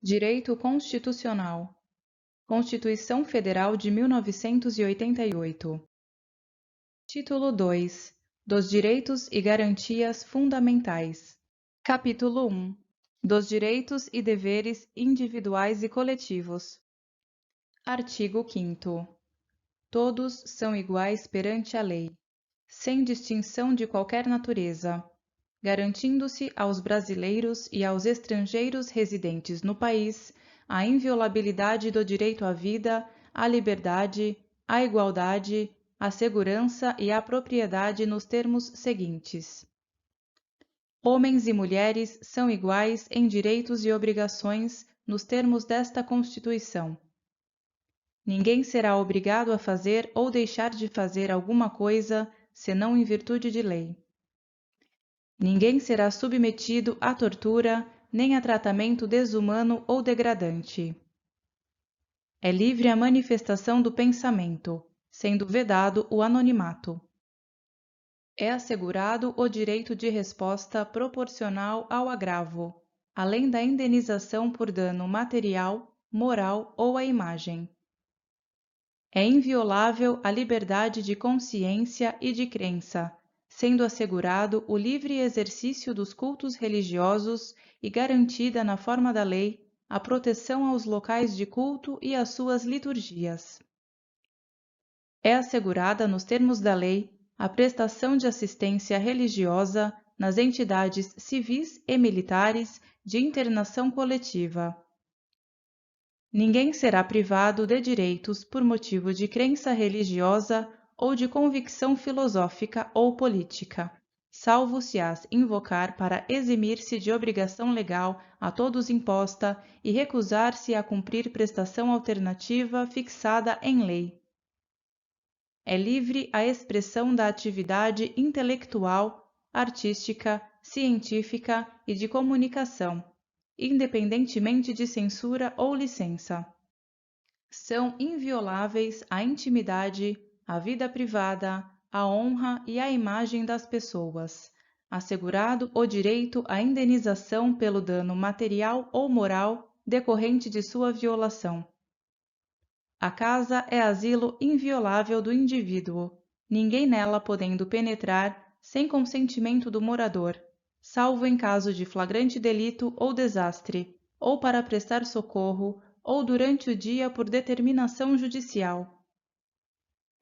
Direito Constitucional. Constituição Federal de 1988. Título 2. Dos Direitos e Garantias Fundamentais. Capítulo 1. Dos Direitos e Deveres Individuais e Coletivos. Artigo 5º. Todos são iguais perante a lei, sem distinção de qualquer natureza, garantindo-se aos brasileiros e aos estrangeiros residentes no país a inviolabilidade do direito à vida, à liberdade, à igualdade, à segurança e à propriedade nos termos seguintes. Homens e mulheres são iguais em direitos e obrigações nos termos desta Constituição. Ninguém será obrigado a fazer ou deixar de fazer alguma coisa, senão em virtude de lei. Ninguém será submetido à tortura, nem a tratamento desumano ou degradante. É livre a manifestação do pensamento, sendo vedado o anonimato. É assegurado o direito de resposta proporcional ao agravo, além da indenização por dano material, moral ou à imagem. É inviolável a liberdade de consciência e de crença, sendo assegurado o livre exercício dos cultos religiosos e garantida na forma da lei a proteção aos locais de culto e às suas liturgias. É assegurada nos termos da lei a prestação de assistência religiosa nas entidades civis e militares de internação coletiva. Ninguém será privado de direitos por motivo de crença religiosa ou de convicção filosófica ou política, salvo se as invocar para eximir-se de obrigação legal a todos imposta e recusar-se a cumprir prestação alternativa fixada em lei. É livre a expressão da atividade intelectual, artística, científica e de comunicação, independentemente de censura ou licença. São invioláveis a intimidade, a vida privada, a honra e a imagem das pessoas, assegurado o direito à indenização pelo dano material ou moral decorrente de sua violação. A casa é asilo inviolável do indivíduo, ninguém nela podendo penetrar sem consentimento do morador, salvo em caso de flagrante delito ou desastre, ou para prestar socorro, ou durante o dia por determinação judicial.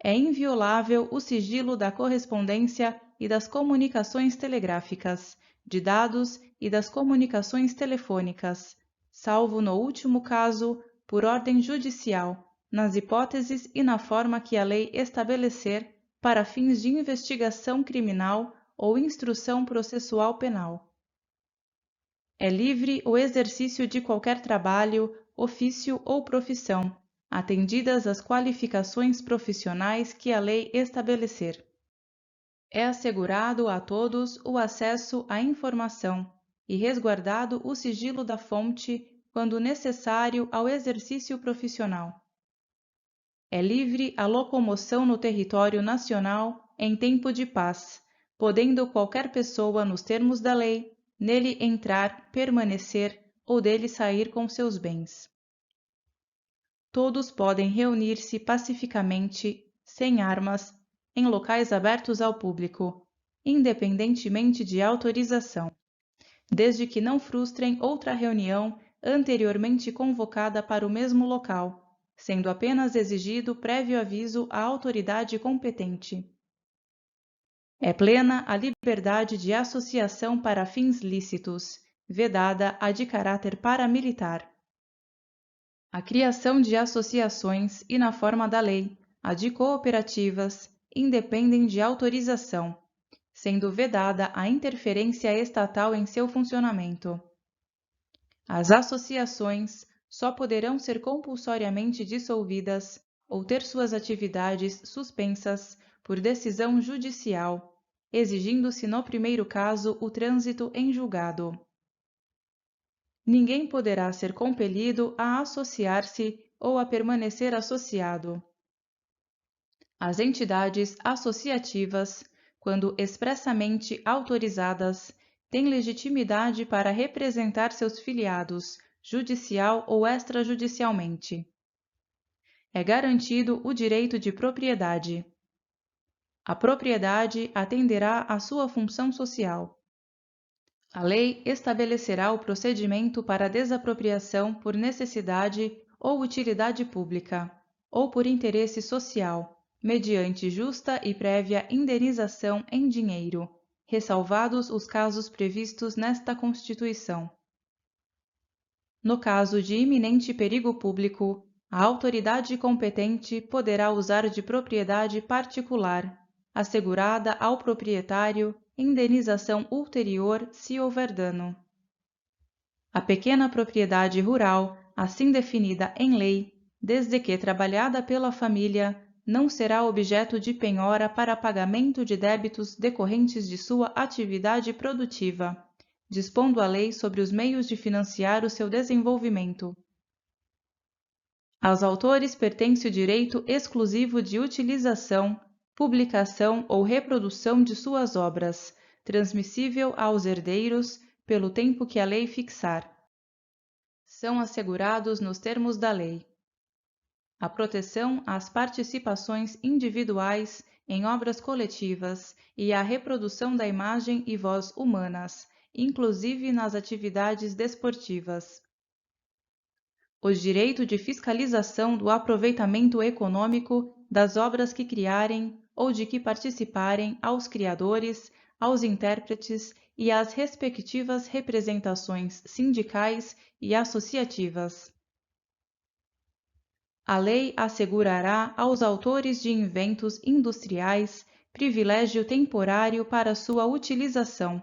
É inviolável o sigilo da correspondência e das comunicações telegráficas, de dados e das comunicações telefônicas, salvo no último caso, por ordem judicial, nas hipóteses e na forma que a lei estabelecer para fins de investigação criminal ou instrução processual penal. É livre o exercício de qualquer trabalho, ofício ou profissão, atendidas as qualificações profissionais que a lei estabelecer. É assegurado a todos o acesso à informação e resguardado o sigilo da fonte quando necessário ao exercício profissional. É livre a locomoção no território nacional em tempo de paz, podendo qualquer pessoa, nos termos da lei, nele entrar, permanecer ou dele sair com seus bens. Todos podem reunir-se pacificamente, sem armas, em locais abertos ao público, independentemente de autorização, desde que não frustrem outra reunião anteriormente convocada para o mesmo local, sendo apenas exigido prévio aviso à autoridade competente. É plena a liberdade de associação para fins lícitos, vedada a de caráter paramilitar. A criação de associações e, na forma da lei, a de cooperativas, independem de autorização, sendo vedada a interferência estatal em seu funcionamento. As associações só poderão ser compulsoriamente dissolvidas ou ter suas atividades suspensas por decisão judicial, exigindo-se no primeiro caso o trânsito em julgado. Ninguém poderá ser compelido a associar-se ou a permanecer associado. As entidades associativas, quando expressamente autorizadas, têm legitimidade para representar seus filiados judicial ou extrajudicialmente. É garantido o direito de propriedade. A propriedade atenderá à sua função social. A lei estabelecerá o procedimento para desapropriação por necessidade ou utilidade pública, ou por interesse social, mediante justa e prévia indenização em dinheiro, ressalvados os casos previstos nesta Constituição. No caso de iminente perigo público, a autoridade competente poderá usar de propriedade particular, assegurada ao proprietário indenização ulterior se houver dano. A pequena propriedade rural, assim definida em lei, desde que trabalhada pela família, não será objeto de penhora para pagamento de débitos decorrentes de sua atividade produtiva, dispondo a lei sobre os meios de financiar o seu desenvolvimento. Aos autores pertence o direito exclusivo de utilização, publicação ou reprodução de suas obras, transmissível aos herdeiros pelo tempo que a lei fixar. São assegurados nos termos da lei a proteção às participações individuais em obras coletivas e a reprodução da imagem e voz humanas, inclusive nas atividades desportivas. O direito de fiscalização do aproveitamento econômico das obras que criarem ou de que participarem aos criadores, aos intérpretes e às respectivas representações sindicais e associativas. A lei assegurará aos autores de inventos industriais privilégio temporário para sua utilização,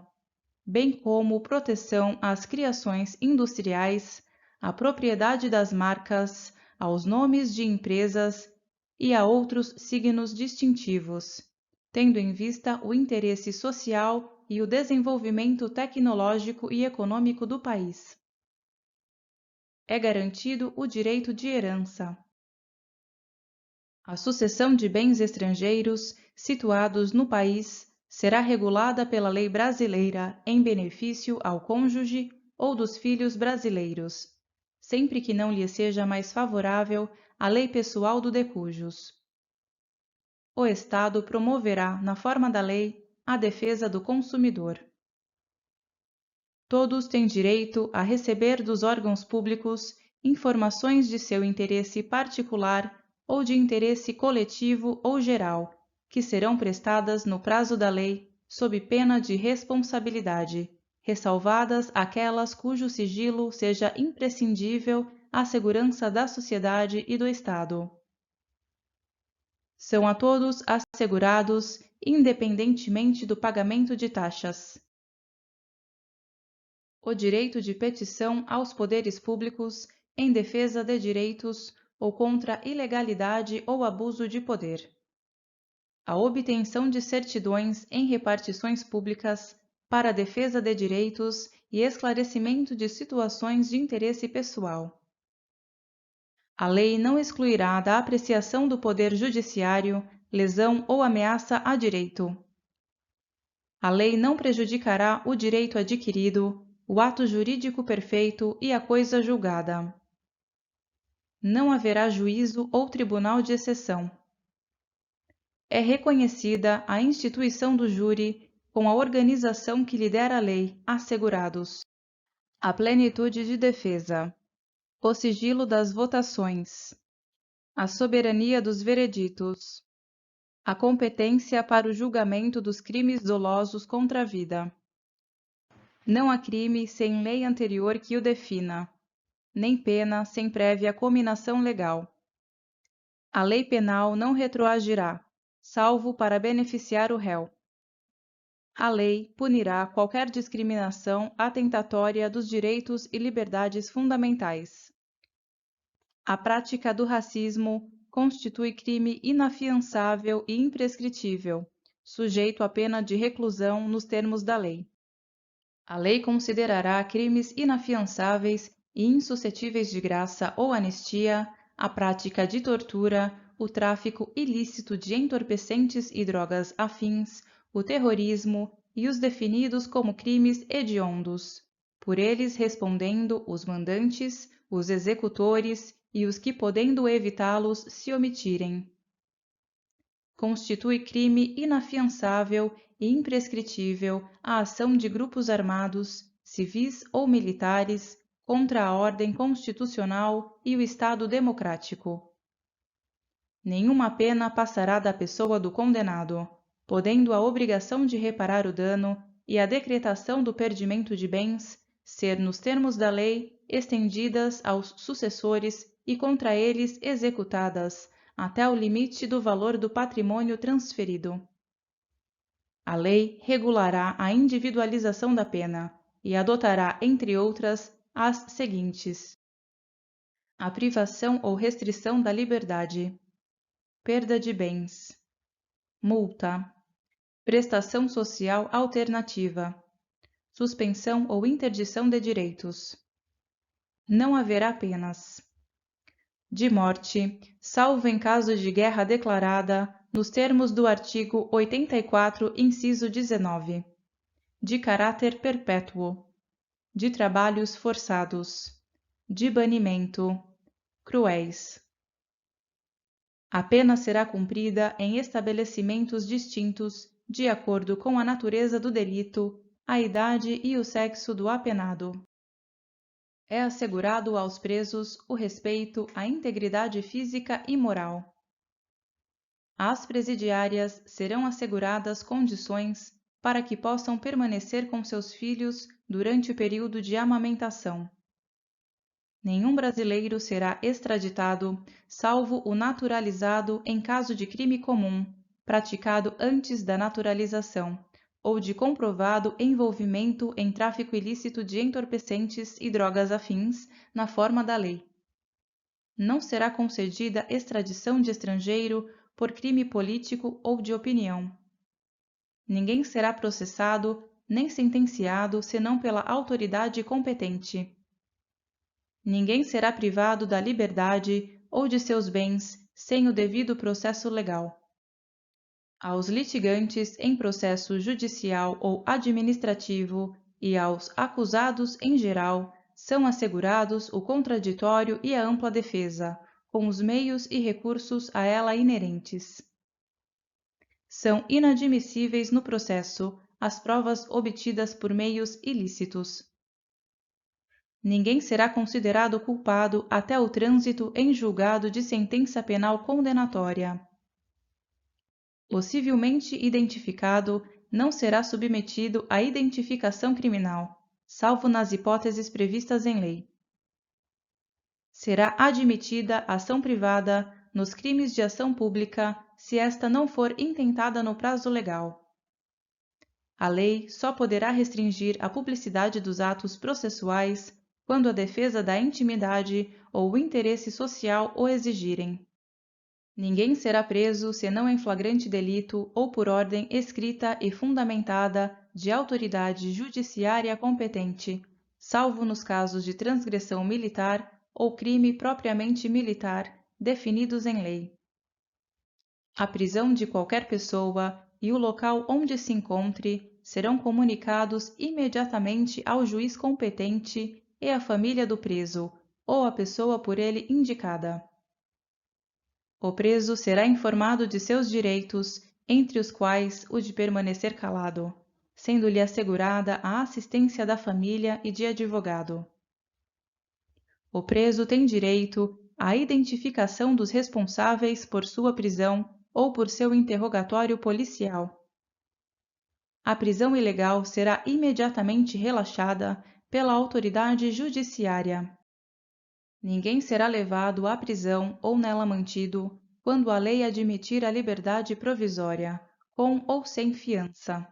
bem como proteção às criações industriais, à propriedade das marcas, aos nomes de empresas e a outros signos distintivos, tendo em vista o interesse social e o desenvolvimento tecnológico e econômico do país. É garantido o direito de herança. A sucessão de bens estrangeiros situados no país será regulada pela lei brasileira em benefício ao cônjuge ou dos filhos brasileiros, sempre que não lhe seja mais favorável a lei pessoal do decujus. O Estado promoverá, na forma da lei, a defesa do consumidor. Todos têm direito a receber dos órgãos públicos informações de seu interesse particular ou de interesse coletivo ou geral, que serão prestadas no prazo da lei, sob pena de responsabilidade, ressalvadas aquelas cujo sigilo seja imprescindível à segurança da sociedade e do Estado. São a todos assegurados, independentemente do pagamento de taxas. O direito de petição aos poderes públicos em defesa de direitos ou contra ilegalidade ou abuso de poder. A obtenção de certidões em repartições públicas para a defesa de direitos e esclarecimento de situações de interesse pessoal. A lei não excluirá da apreciação do Poder Judiciário lesão ou ameaça a direito. A lei não prejudicará o direito adquirido, o ato jurídico perfeito e a coisa julgada. Não haverá juízo ou tribunal de exceção. É reconhecida a instituição do júri com a organização que lhe der a lei, assegurados a plenitude de defesa, o sigilo das votações, a soberania dos vereditos, a competência para o julgamento dos crimes dolosos contra a vida. Não há crime sem lei anterior que o defina, nem pena sem prévia cominação legal. A lei penal não retroagirá, salvo para beneficiar o réu. A lei punirá qualquer discriminação atentatória dos direitos e liberdades fundamentais. A prática do racismo constitui crime inafiançável e imprescritível, sujeito à pena de reclusão nos termos da lei. A lei considerará crimes inafiançáveis e insuscetíveis de graça ou anistia a prática de tortura, o tráfico ilícito de entorpecentes e drogas afins, o terrorismo e os definidos como crimes hediondos. por eles respondendo os mandantes, os executores e os que, podendo evitá-los, se omitirem. Constitui crime inafiançável e imprescritível a ação de grupos armados, civis ou militares, contra a ordem constitucional e o Estado democrático. Nenhuma pena passará da pessoa do condenado, podendo a obrigação de reparar o dano e a decretação do perdimento de bens ser, nos termos da lei, estendidas aos sucessores e contra eles executadas, até o limite do valor do patrimônio transferido. A lei regulará a individualização da pena e adotará, entre outras, as seguintes: a privação ou restrição da liberdade, perda de bens, multa, prestação social alternativa, suspensão ou interdição de direitos. Não haverá penas de morte, salvo em caso de guerra declarada, nos termos do artigo 84, inciso 19, de caráter perpétuo, de trabalhos forçados, de banimento, cruéis. A pena será cumprida em estabelecimentos distintos, de acordo com a natureza do delito, a idade e o sexo do apenado. É assegurado aos presos o respeito à integridade física e moral. Às presidiárias serão asseguradas condições para que possam permanecer com seus filhos durante o período de amamentação. Nenhum brasileiro será extraditado, salvo o naturalizado em caso de crime comum, praticado antes da naturalização, ou de comprovado envolvimento em tráfico ilícito de entorpecentes e drogas afins, na forma da lei. Não será concedida extradição de estrangeiro por crime político ou de opinião. Ninguém será processado nem sentenciado senão pela autoridade competente. Ninguém será privado da liberdade ou de seus bens sem o devido processo legal. Aos litigantes em processo judicial ou administrativo e aos acusados em geral são assegurados o contraditório e a ampla defesa, com os meios e recursos a ela inerentes. São inadmissíveis no processo as provas obtidas por meios ilícitos. Ninguém será considerado culpado até o trânsito em julgado de sentença penal condenatória. O civilmente identificado não será submetido à identificação criminal, salvo nas hipóteses previstas em lei. Será admitida ação privada nos crimes de ação pública se esta não for intentada no prazo legal. A lei só poderá restringir a publicidade dos atos processuais quando a defesa da intimidade ou o interesse social o exigirem. Ninguém será preso senão em flagrante delito ou por ordem escrita e fundamentada de autoridade judiciária competente, salvo nos casos de transgressão militar ou crime propriamente militar, definidos em lei. A prisão de qualquer pessoa e o local onde se encontre serão comunicados imediatamente ao juiz competente e à família do preso, ou à pessoa por ele indicada. O preso será informado de seus direitos, entre os quais o de permanecer calado, sendo-lhe assegurada a assistência da família e de advogado. O preso tem direito à identificação dos responsáveis por sua prisão ou por seu interrogatório policial. A prisão ilegal será imediatamente relaxada pela autoridade judiciária. Ninguém será levado à prisão ou nela mantido quando a lei admitir a liberdade provisória, com ou sem fiança.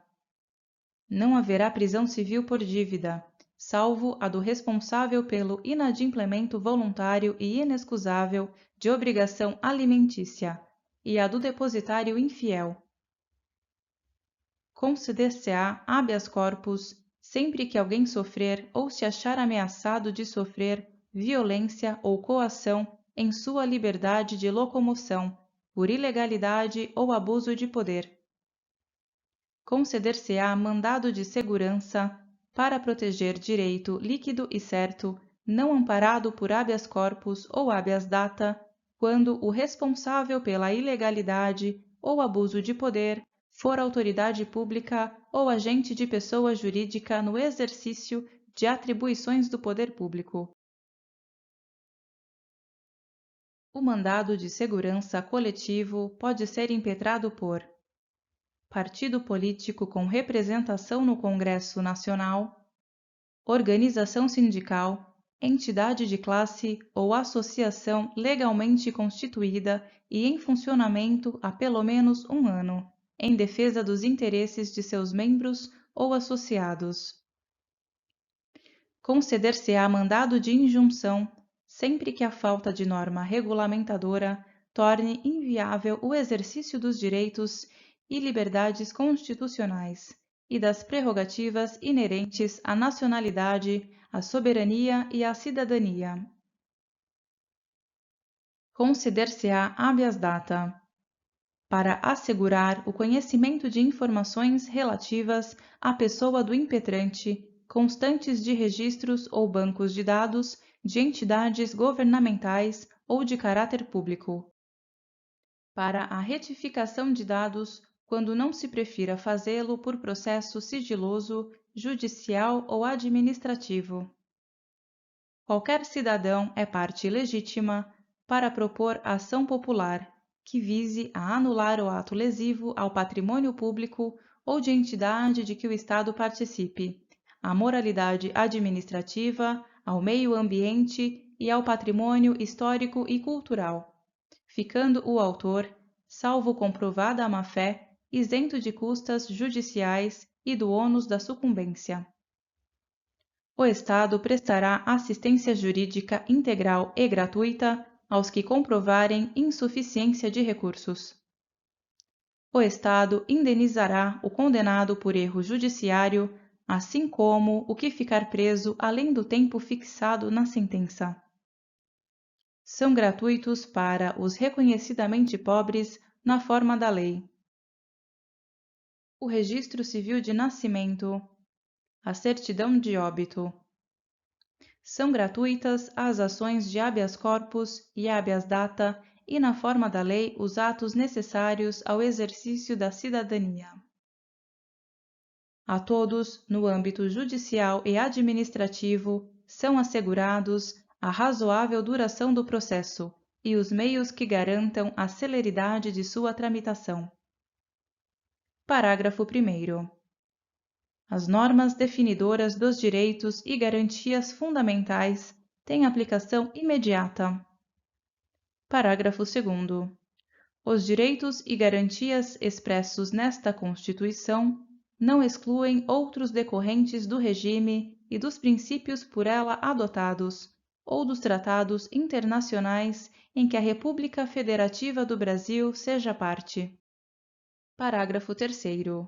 Não haverá prisão civil por dívida, salvo a do responsável pelo inadimplemento voluntário e inexcusável de obrigação alimentícia, e a do depositário infiel. Conceder-se-á habeas corpus sempre que alguém sofrer ou se achar ameaçado de sofrer violência ou coação em sua liberdade de locomoção, por ilegalidade ou abuso de poder. Conceder-se-á mandado de segurança para proteger direito líquido e certo, não amparado por habeas corpus ou habeas data, quando o responsável pela ilegalidade ou abuso de poder for autoridade pública ou agente de pessoa jurídica no exercício de atribuições do poder público. O mandado de segurança coletivo pode ser impetrado por partido político com representação no Congresso Nacional, organização sindical, entidade de classe ou associação legalmente constituída e em funcionamento há pelo menos um ano, em defesa dos interesses de seus membros ou associados. Conceder-se-á mandado de injunção sempre que a falta de norma regulamentadora torne inviável o exercício dos direitos e liberdades constitucionais e das prerrogativas inerentes à nacionalidade, à soberania e à cidadania. Conceder-se-á habeas data para assegurar o conhecimento de informações relativas à pessoa do impetrante, constantes de registros ou bancos de dados de entidades governamentais ou de caráter público. Para a retificação de dados, quando não se prefira fazê-lo por processo sigiloso, judicial ou administrativo. Qualquer cidadão é parte legítima para propor ação popular que vise a anular o ato lesivo ao patrimônio público ou de entidade de que o Estado participe, à moralidade administrativa, ao meio ambiente e ao patrimônio histórico e cultural, ficando o autor, salvo comprovada má-fé, isento de custas judiciais e do ônus da sucumbência. O Estado prestará assistência jurídica integral e gratuita aos que comprovarem insuficiência de recursos. O Estado indenizará o condenado por erro judiciário, assim como o que ficar preso além do tempo fixado na sentença. São gratuitos para os reconhecidamente pobres na forma da lei. O registro civil de nascimento, a certidão de óbito. São gratuitas as ações de habeas corpus e habeas data e, na forma da lei, os atos necessários ao exercício da cidadania. A todos, no âmbito judicial e administrativo, são assegurados a razoável duração do processo e os meios que garantam a celeridade de sua tramitação. Parágrafo 1º. As normas definidoras dos direitos e garantias fundamentais têm aplicação imediata. Parágrafo 2º. Os direitos e garantias expressos nesta Constituição não excluem outros decorrentes do regime e dos princípios por ela adotados, ou dos tratados internacionais em que a República Federativa do Brasil seja parte. Parágrafo 3º.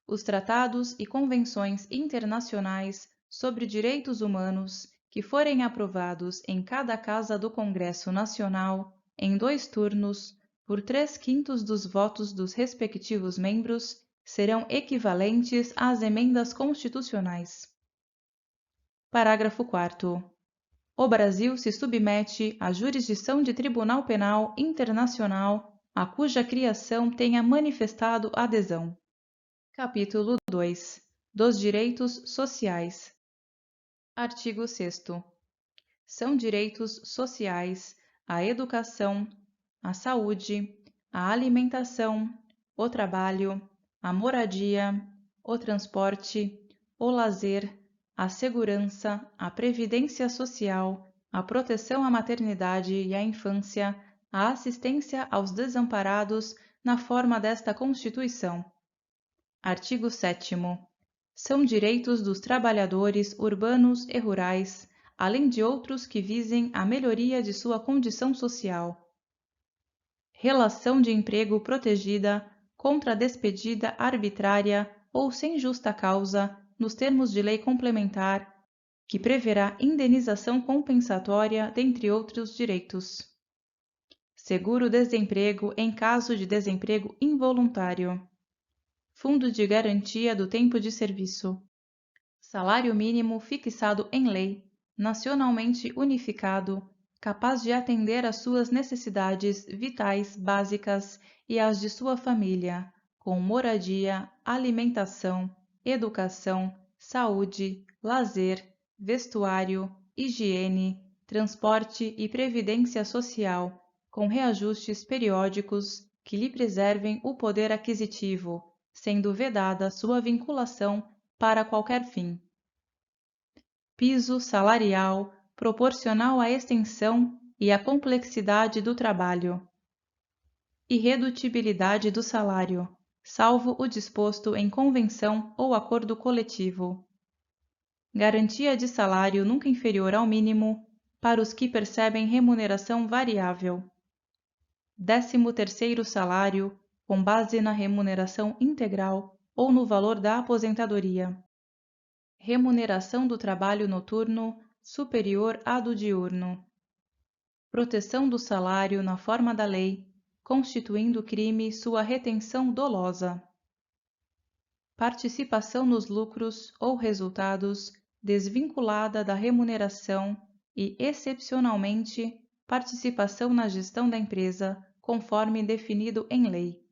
Os tratados e convenções internacionais sobre direitos humanos que forem aprovados em cada Casa do Congresso Nacional, em 2 turnos, por 3/5 dos votos dos respectivos membros, serão equivalentes às emendas constitucionais. Parágrafo 4º. O Brasil se submete à jurisdição de Tribunal Penal Internacional, a cuja criação tenha manifestado adesão. Capítulo 2. Dos direitos sociais. Artigo 6º. São direitos sociais a educação, a saúde, a alimentação, o trabalho, a moradia, o transporte, o lazer, a segurança, a previdência social, a proteção à maternidade e à infância, a assistência aos desamparados na forma desta Constituição. Artigo 7º. São direitos dos trabalhadores urbanos e rurais, além de outros que visem a melhoria de sua condição social. Relação de emprego protegida contra a despedida arbitrária ou sem justa causa, nos termos de lei complementar, que preverá indenização compensatória, dentre outros direitos. Seguro-desemprego em caso de desemprego involuntário. Fundo de garantia do tempo de serviço. Salário mínimo fixado em lei, nacionalmente unificado, capaz de atender às suas necessidades vitais básicas e às de sua família, com moradia, alimentação, educação, saúde, lazer, vestuário, higiene, transporte e previdência social, com reajustes periódicos que lhe preservem o poder aquisitivo, sendo vedada sua vinculação para qualquer fim. Piso salarial proporcional à extensão e à complexidade do trabalho. Irredutibilidade do salário, salvo o disposto em convenção ou acordo coletivo. Garantia de salário nunca inferior ao mínimo para os que percebem remuneração variável. 13º salário, com base na remuneração integral ou no valor da aposentadoria. Remuneração do trabalho noturno superior à do diurno. Proteção do salário na forma da lei, constituindo crime sua retenção dolosa. Participação nos lucros ou resultados desvinculada da remuneração e, excepcionalmente, participação na gestão da empresa, conforme definido em lei.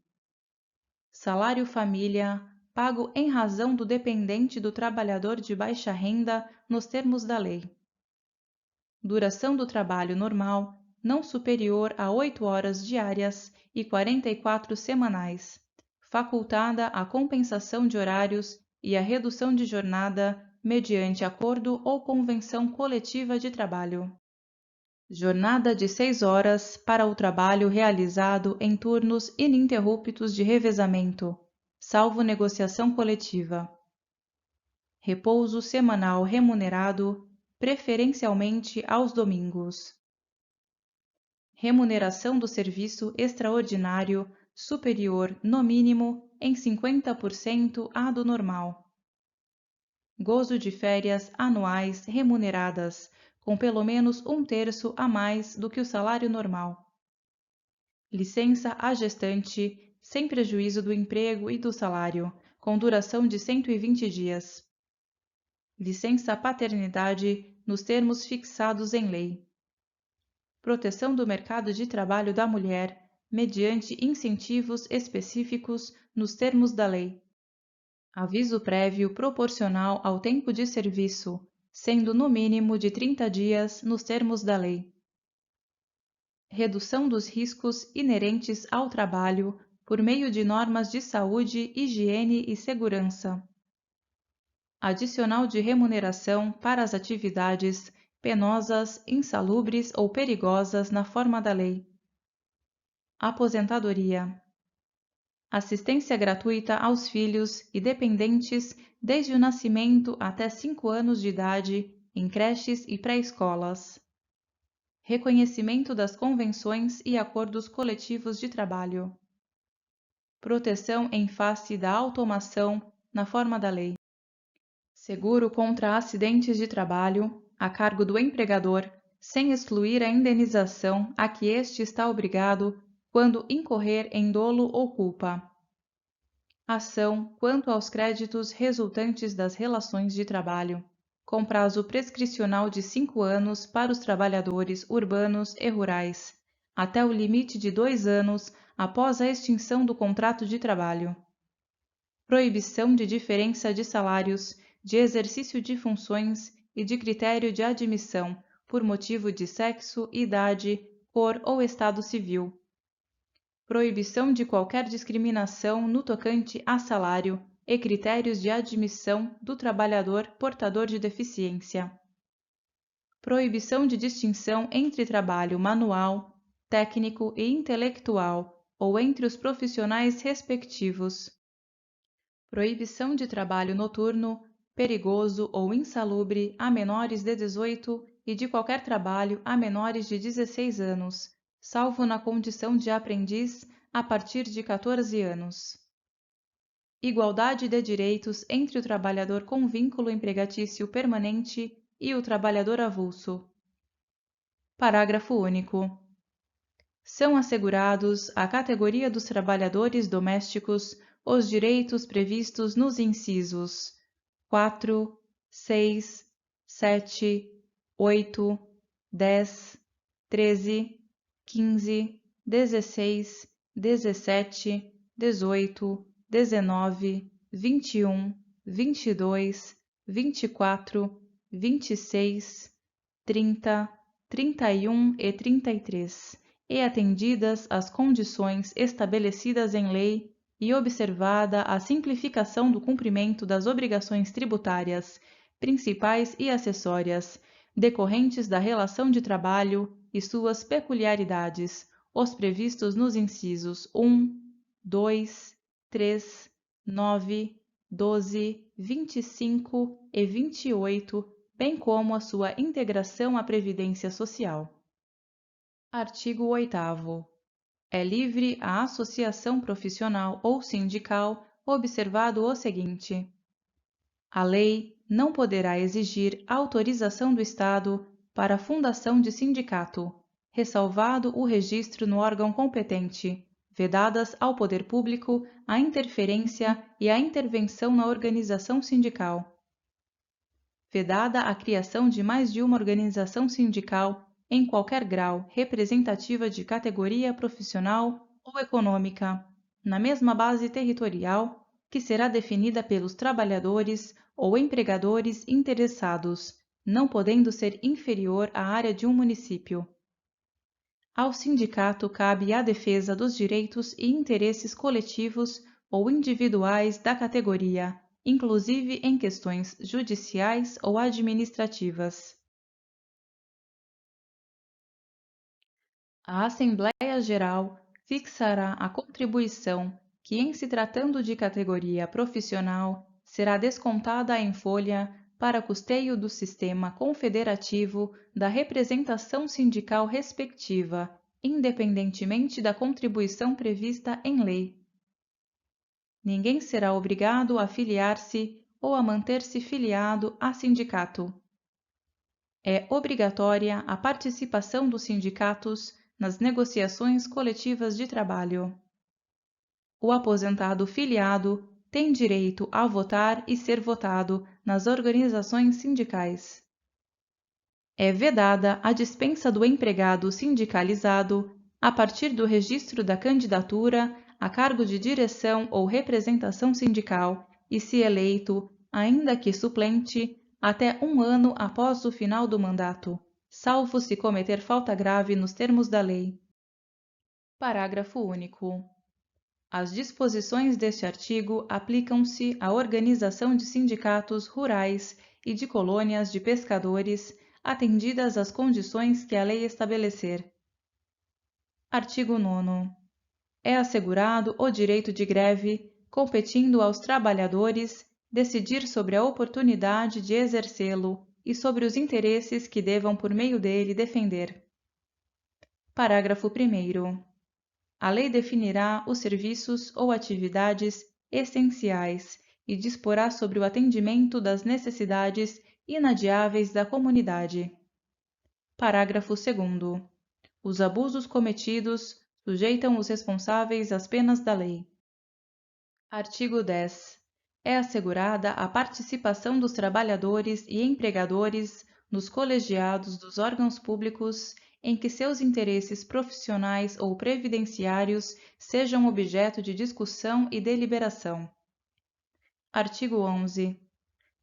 Salário família, pago em razão do dependente do trabalhador de baixa renda nos termos da lei. Duração do trabalho normal, não superior a 8 horas diárias e 44 semanais, facultada a compensação de horários e a redução de jornada mediante acordo ou convenção coletiva de trabalho. Jornada de 6 horas para o trabalho realizado em turnos ininterruptos de revezamento, salvo negociação coletiva. Repouso semanal remunerado, preferencialmente aos domingos. Remuneração do serviço extraordinário superior, no mínimo, em 50% à do normal. Gozo de férias anuais remuneradas, com pelo menos 1/3 a mais do que o salário normal. Licença à gestante, sem prejuízo do emprego e do salário, com duração de 120 dias. Licença paternidade, nos termos fixados em lei. Proteção do mercado de trabalho da mulher, mediante incentivos específicos nos termos da lei. Aviso prévio proporcional ao tempo de serviço, sendo no mínimo de 30 dias nos termos da lei. Redução dos riscos inerentes ao trabalho por meio de normas de saúde, higiene e segurança. Adicional de remuneração para as atividades penosas, insalubres ou perigosas na forma da lei. Aposentadoria. Assistência gratuita aos filhos e dependentes desde o nascimento até 5 anos de idade em creches e pré-escolas. Reconhecimento das convenções e acordos coletivos de trabalho. Proteção em face da automação na forma da lei. Seguro contra acidentes de trabalho, a cargo do empregador, sem excluir a indenização a que este está obrigado quando incorrer em dolo ou culpa. Ação quanto aos créditos resultantes das relações de trabalho, com prazo prescricional de 5 anos para os trabalhadores urbanos e rurais, até o limite de 2 anos após a extinção do contrato de trabalho. Proibição de diferença de salários, de exercício de funções e de critério de admissão por motivo de sexo, idade, cor ou estado civil. Proibição de qualquer discriminação no tocante a salário e critérios de admissão do trabalhador portador de deficiência. Proibição de distinção entre trabalho manual, técnico e intelectual ou entre os profissionais respectivos. Proibição de trabalho noturno, perigoso ou insalubre a menores de 18 e de qualquer trabalho a menores de 16 anos, salvo na condição de aprendiz a partir de 14 anos. Igualdade de direitos entre o trabalhador com vínculo empregatício permanente e o trabalhador avulso. Parágrafo único. São assegurados à categoria dos trabalhadores domésticos os direitos previstos nos incisos 4, 6, 7, 8, 10, 13, 15, 16, 17, 18, 19, 21, 22, 24, 26, 30, 31 e 33, e atendidas as condições estabelecidas em lei e observada a simplificação do cumprimento das obrigações tributárias, principais e acessórias, decorrentes da relação de trabalho e suas peculiaridades, os previstos nos incisos 1, 2, 3, 9, 12, 25 e 28, bem como a sua integração à Previdência Social. Artigo 8º. É livre a associação profissional ou sindical, observado o seguinte: a lei não poderá exigir autorização do Estado para a fundação de sindicato, ressalvado o registro no órgão competente, vedadas ao poder público a interferência e a intervenção na organização sindical. Vedada a criação de mais de uma organização sindical em qualquer grau representativa de categoria profissional ou econômica, na mesma base territorial, que será definida pelos trabalhadores ou empregadores interessados, não podendo ser inferior à área de um município. Ao sindicato cabe a defesa dos direitos e interesses coletivos ou individuais da categoria, inclusive em questões judiciais ou administrativas. A Assembleia Geral fixará a contribuição que, em se tratando de categoria profissional, será descontada em folha para custeio do sistema confederativo da representação sindical respectiva, independentemente da contribuição prevista em lei. Ninguém será obrigado a filiar-se ou a manter-se filiado a sindicato. É obrigatória a participação dos sindicatos nas negociações coletivas de trabalho. O aposentado filiado tem direito a votar e ser votado nas organizações sindicais. É vedada a dispensa do empregado sindicalizado a partir do registro da candidatura a cargo de direção ou representação sindical e, se eleito, ainda que suplente, até 1 ano após o final do mandato, salvo se cometer falta grave nos termos da lei. Parágrafo único. As disposições deste artigo aplicam-se à organização de sindicatos rurais e de colônias de pescadores, atendidas as condições que a lei estabelecer. Artigo 9º. É assegurado o direito de greve, competindo aos trabalhadores decidir sobre a oportunidade de exercê-lo e sobre os interesses que devam por meio dele defender. Parágrafo 1º. A lei definirá os serviços ou atividades essenciais e disporá sobre o atendimento das necessidades inadiáveis da comunidade. Parágrafo 2º. Os abusos cometidos sujeitam os responsáveis às penas da lei. Artigo 10. É assegurada a participação dos trabalhadores e empregadores nos colegiados dos órgãos públicos em que seus interesses profissionais ou previdenciários sejam objeto de discussão e deliberação. Artigo 11.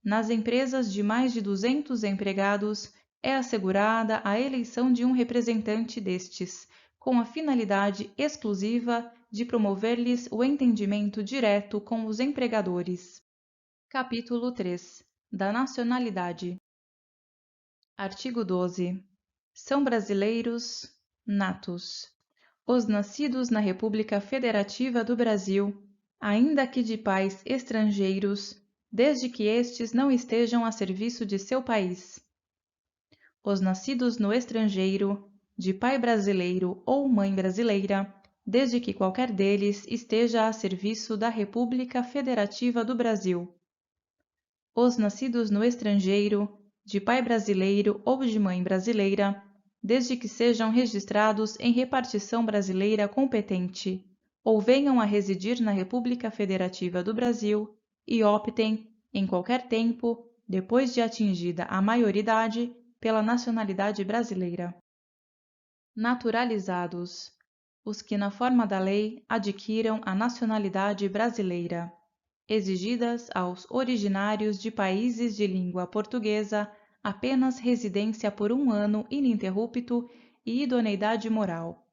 Nas empresas de mais de 200 empregados, é assegurada a eleição de um representante destes, com a finalidade exclusiva de promover-lhes o entendimento direto com os empregadores. Capítulo 3. Da nacionalidade. Artigo 12. São brasileiros natos os nascidos na República Federativa do Brasil, ainda que de pais estrangeiros, desde que estes não estejam a serviço de seu país. Os nascidos no estrangeiro, de pai brasileiro ou mãe brasileira, desde que qualquer deles esteja a serviço da República Federativa do Brasil. Os nascidos no estrangeiro, de pai brasileiro ou de mãe brasileira, desde que sejam registrados em repartição brasileira competente, ou venham a residir na República Federativa do Brasil e optem, em qualquer tempo, depois de atingida a maioridade, pela nacionalidade brasileira. Naturalizados: os que, na forma da lei, adquiram a nacionalidade brasileira, exigidas aos originários de países de língua portuguesa apenas residência por 1 ano ininterrupto e idoneidade moral.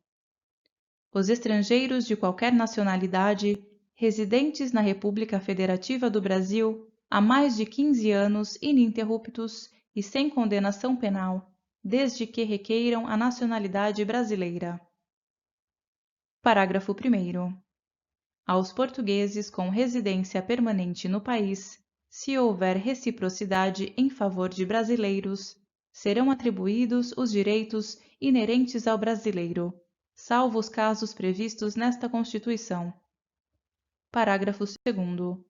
Os estrangeiros de qualquer nacionalidade, residentes na República Federativa do Brasil há mais de 15 anos ininterruptos e sem condenação penal, desde que requeiram a nacionalidade brasileira. Parágrafo 1º. Aos portugueses com residência permanente no país, se houver reciprocidade em favor de brasileiros, serão atribuídos os direitos inerentes ao brasileiro, salvo os casos previstos nesta Constituição. Parágrafo 2º.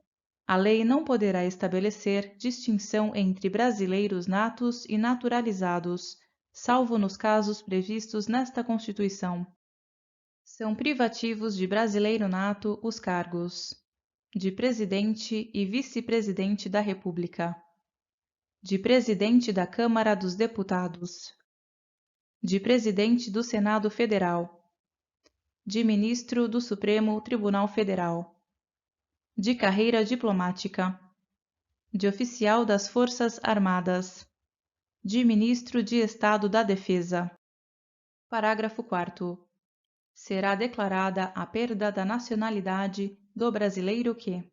A lei não poderá estabelecer distinção entre brasileiros natos e naturalizados, salvo nos casos previstos nesta Constituição. São privativos de brasileiro nato os cargos de Presidente e Vice-Presidente da República, de Presidente da Câmara dos Deputados, de Presidente do Senado Federal, de Ministro do Supremo Tribunal Federal, de carreira diplomática, de Oficial das Forças Armadas, de Ministro de Estado da Defesa. Parágrafo 4º. Será declarada a perda da nacionalidade do brasileiro que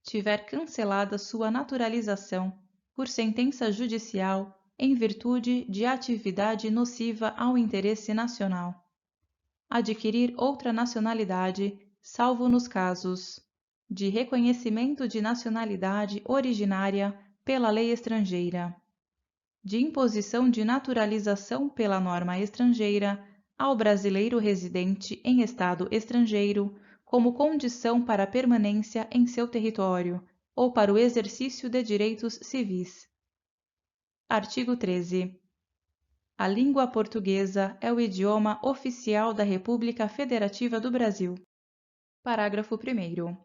tiver cancelada sua naturalização por sentença judicial em virtude de atividade nociva ao interesse nacional, adquirir outra nacionalidade, salvo nos casos de reconhecimento de nacionalidade originária pela lei estrangeira, de imposição de naturalização pela norma estrangeira ao brasileiro residente em estado estrangeiro como condição para a permanência em seu território ou para o exercício de direitos civis. Artigo 13. A língua portuguesa é o idioma oficial da República Federativa do Brasil. Parágrafo 1º.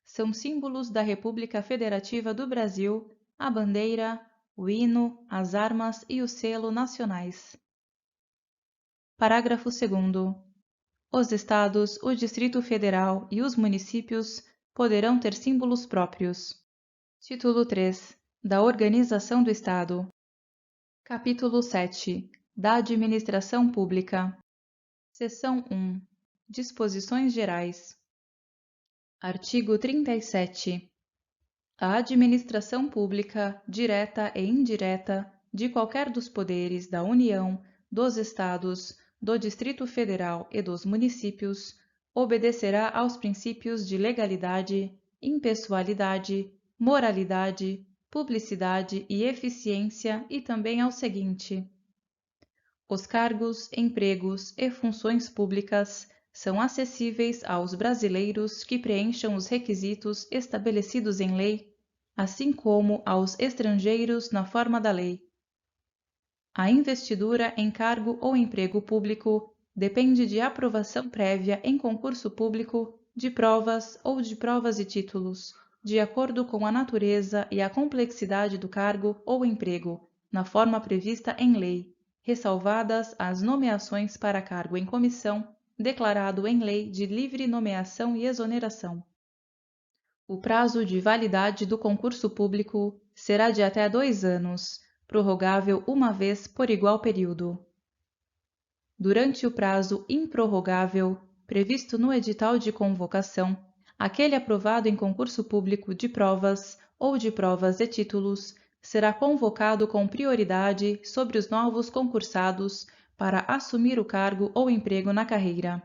São símbolos da República Federativa do Brasil a bandeira, o hino, as armas e o selo nacionais. Parágrafo 2º. Os estados, o Distrito Federal e os municípios poderão ter símbolos próprios. Título 3. Da Organização do Estado. Capítulo 7. Da Administração Pública. Seção 1. Disposições Gerais. Artigo 37. A administração pública, direta e indireta, de qualquer dos poderes da União, dos Estados, do Distrito Federal e dos municípios, obedecerá aos princípios de legalidade, impessoalidade, moralidade, publicidade e eficiência e também ao seguinte: os cargos, empregos e funções públicas são acessíveis aos brasileiros que preencham os requisitos estabelecidos em lei, assim como aos estrangeiros na forma da lei. A investidura em cargo ou emprego público depende de aprovação prévia em concurso público, de provas ou de provas e títulos, de acordo com a natureza e a complexidade do cargo ou emprego, na forma prevista em lei, ressalvadas as nomeações para cargo em comissão, declarado em lei de livre nomeação e exoneração. O prazo de validade do concurso público será de até 2 anos, prorrogável uma vez por igual período. Durante o prazo improrrogável, previsto no edital de convocação, aquele aprovado em concurso público de provas ou de provas e títulos será convocado com prioridade sobre os novos concursados para assumir o cargo ou emprego na carreira.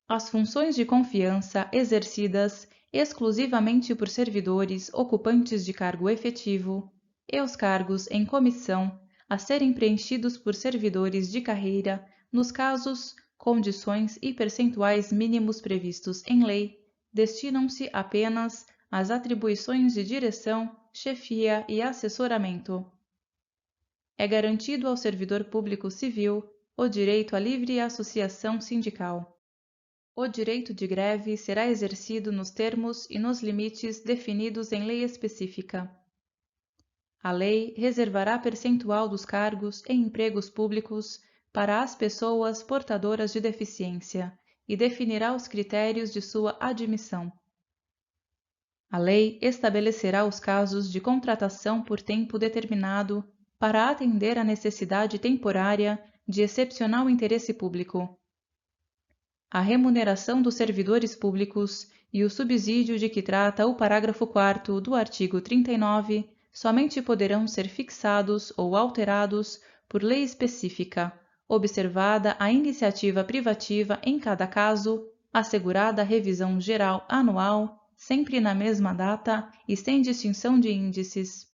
As funções de confiança exercidas exclusivamente por servidores ocupantes de cargo efetivo e os cargos em comissão a serem preenchidos por servidores de carreira nos casos, condições e percentuais mínimos previstos em lei, destinam-se apenas às atribuições de direção, chefia e assessoramento. É garantido ao servidor público civil o direito à livre associação sindical. O direito de greve será exercido nos termos e nos limites definidos em lei específica. A lei reservará percentual dos cargos em empregos públicos para as pessoas portadoras de deficiência e definirá os critérios de sua admissão. A lei estabelecerá os casos de contratação por tempo determinado para atender à necessidade temporária de excepcional interesse público. A remuneração dos servidores públicos e o subsídio de que trata o parágrafo 4º do artigo 39 somente poderão ser fixados ou alterados por lei específica, observada a iniciativa privativa em cada caso, assegurada a revisão geral anual, sempre na mesma data e sem distinção de índices.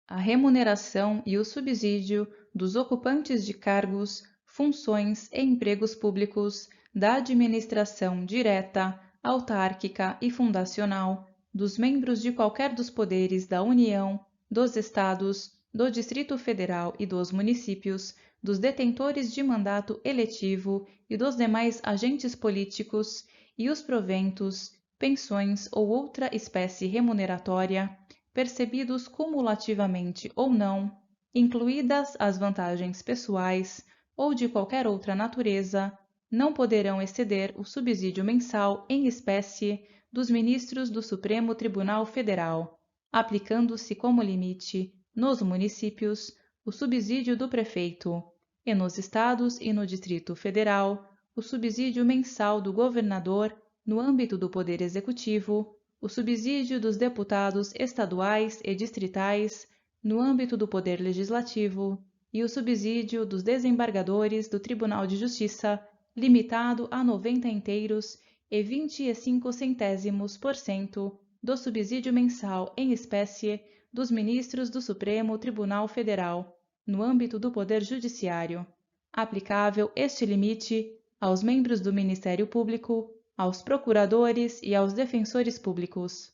A remuneração e o subsídio dos ocupantes de cargos, funções e empregos públicos da administração direta, autárquica e fundacional, dos membros de qualquer dos poderes da União, dos Estados, do Distrito Federal e dos municípios, dos detentores de mandato eletivo e dos demais agentes políticos, e os proventos, pensões ou outra espécie remuneratória, percebidos cumulativamente ou não, incluídas as vantagens pessoais ou de qualquer outra natureza, não poderão exceder o subsídio mensal em espécie dos ministros do Supremo Tribunal Federal, aplicando-se como limite, nos municípios, o subsídio do prefeito, e nos estados e no Distrito Federal, o subsídio mensal do governador no âmbito do Poder Executivo, o subsídio dos deputados estaduais e distritais no âmbito do Poder Legislativo e o subsídio dos desembargadores do Tribunal de Justiça, limitado a 90 inteiros e 25% do subsídio mensal em espécie dos ministros do Supremo Tribunal Federal, no âmbito do Poder Judiciário, aplicável este limite aos membros do Ministério Público, aos procuradores e aos defensores públicos.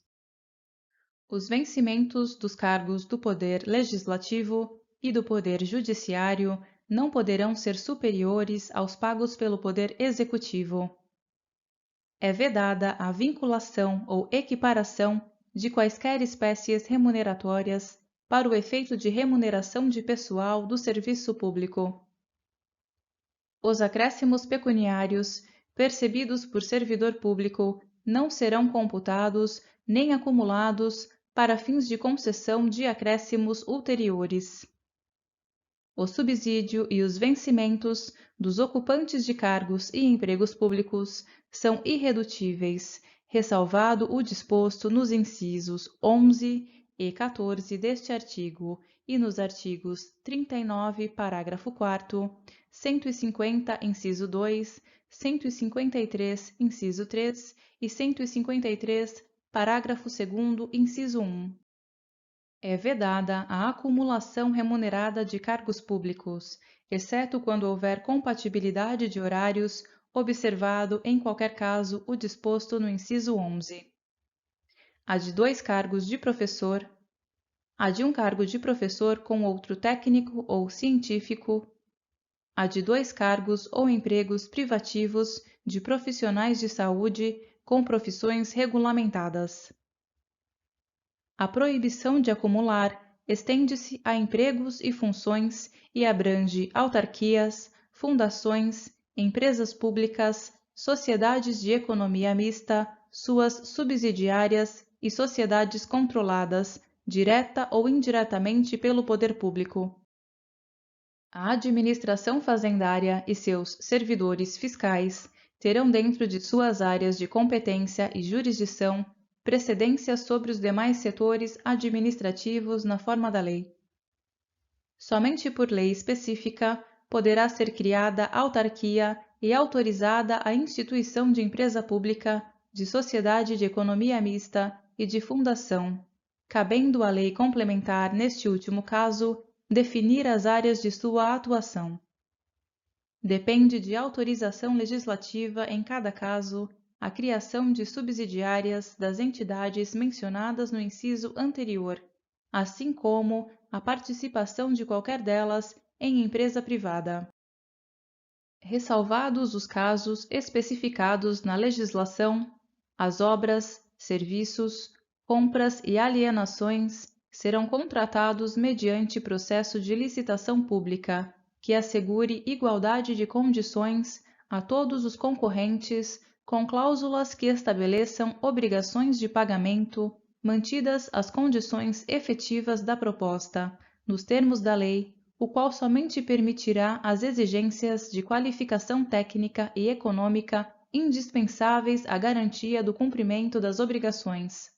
Os vencimentos dos cargos do Poder Legislativo e do Poder Judiciário não poderão ser superiores aos pagos pelo Poder Executivo. É vedada a vinculação ou equiparação de quaisquer espécies remuneratórias para o efeito de remuneração de pessoal do serviço público. Os acréscimos pecuniários percebidos por servidor público não serão computados nem acumulados para fins de concessão de acréscimos ulteriores. O subsídio e os vencimentos dos ocupantes de cargos e empregos públicos são irredutíveis, ressalvado o disposto nos incisos 11 e 14 deste artigo e nos artigos 39, parágrafo 4º, 150, inciso 2, 153, inciso 3 e 153, parágrafo 2º, inciso 1. É vedada a acumulação remunerada de cargos públicos, exceto quando houver compatibilidade de horários, observado em qualquer caso o disposto no inciso 11. A de 2 cargos de professor, a de um cargo de professor com outro técnico ou científico, a de 2 cargos ou empregos privativos de profissionais de saúde com profissões regulamentadas. A proibição de acumular estende-se a empregos e funções e abrange autarquias, fundações, empresas públicas, sociedades de economia mista, suas subsidiárias e sociedades controladas, direta ou indiretamente pelo poder público. A administração fazendária e seus servidores fiscais terão dentro de suas áreas de competência e jurisdição precedência sobre os demais setores administrativos na forma da lei. Somente por lei específica poderá ser criada autarquia e autorizada a instituição de empresa pública, de sociedade de economia mista e de fundação, cabendo à lei complementar, neste último caso, definir as áreas de sua atuação. Depende de autorização legislativa em cada caso a criação de subsidiárias das entidades mencionadas no inciso anterior, assim como a participação de qualquer delas em empresa privada. Ressalvados os casos especificados na legislação, as obras, serviços, compras e alienações serão contratados mediante processo de licitação pública, que assegure igualdade de condições a todos os concorrentes, com cláusulas que estabeleçam obrigações de pagamento, mantidas as condições efetivas da proposta, nos termos da lei, o qual somente permitirá as exigências de qualificação técnica e econômica indispensáveis à garantia do cumprimento das obrigações.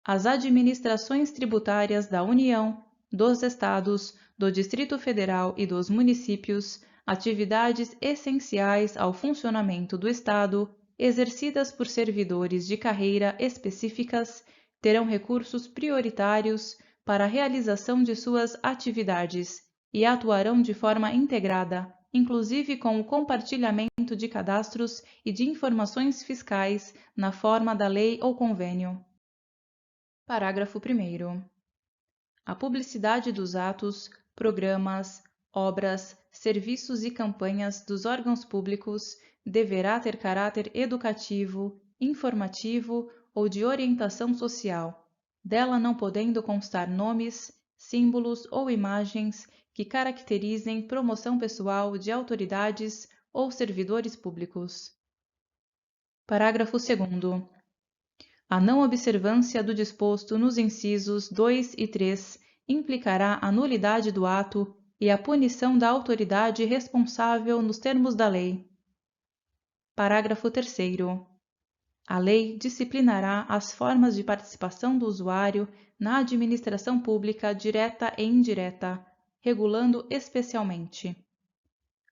As administrações tributárias da União, dos Estados, do Distrito Federal e dos municípios, atividades essenciais ao funcionamento do Estado, exercidas por servidores de carreira específicas, terão recursos prioritários para a realização de suas atividades e atuarão de forma integrada, inclusive com o compartilhamento de cadastros e de informações fiscais na forma da lei ou convênio. Parágrafo 1º. A publicidade dos atos, programas, obras, serviços e campanhas dos órgãos públicos deverá ter caráter educativo, informativo ou de orientação social, dela não podendo constar nomes, símbolos ou imagens que caracterizem promoção pessoal de autoridades ou servidores públicos. Parágrafo 2º. A não observância do disposto nos incisos 2 e 3 implicará a nulidade do ato e a punição da autoridade responsável nos termos da lei. Parágrafo 3º. A lei disciplinará as formas de participação do usuário na administração pública direta e indireta, regulando especialmente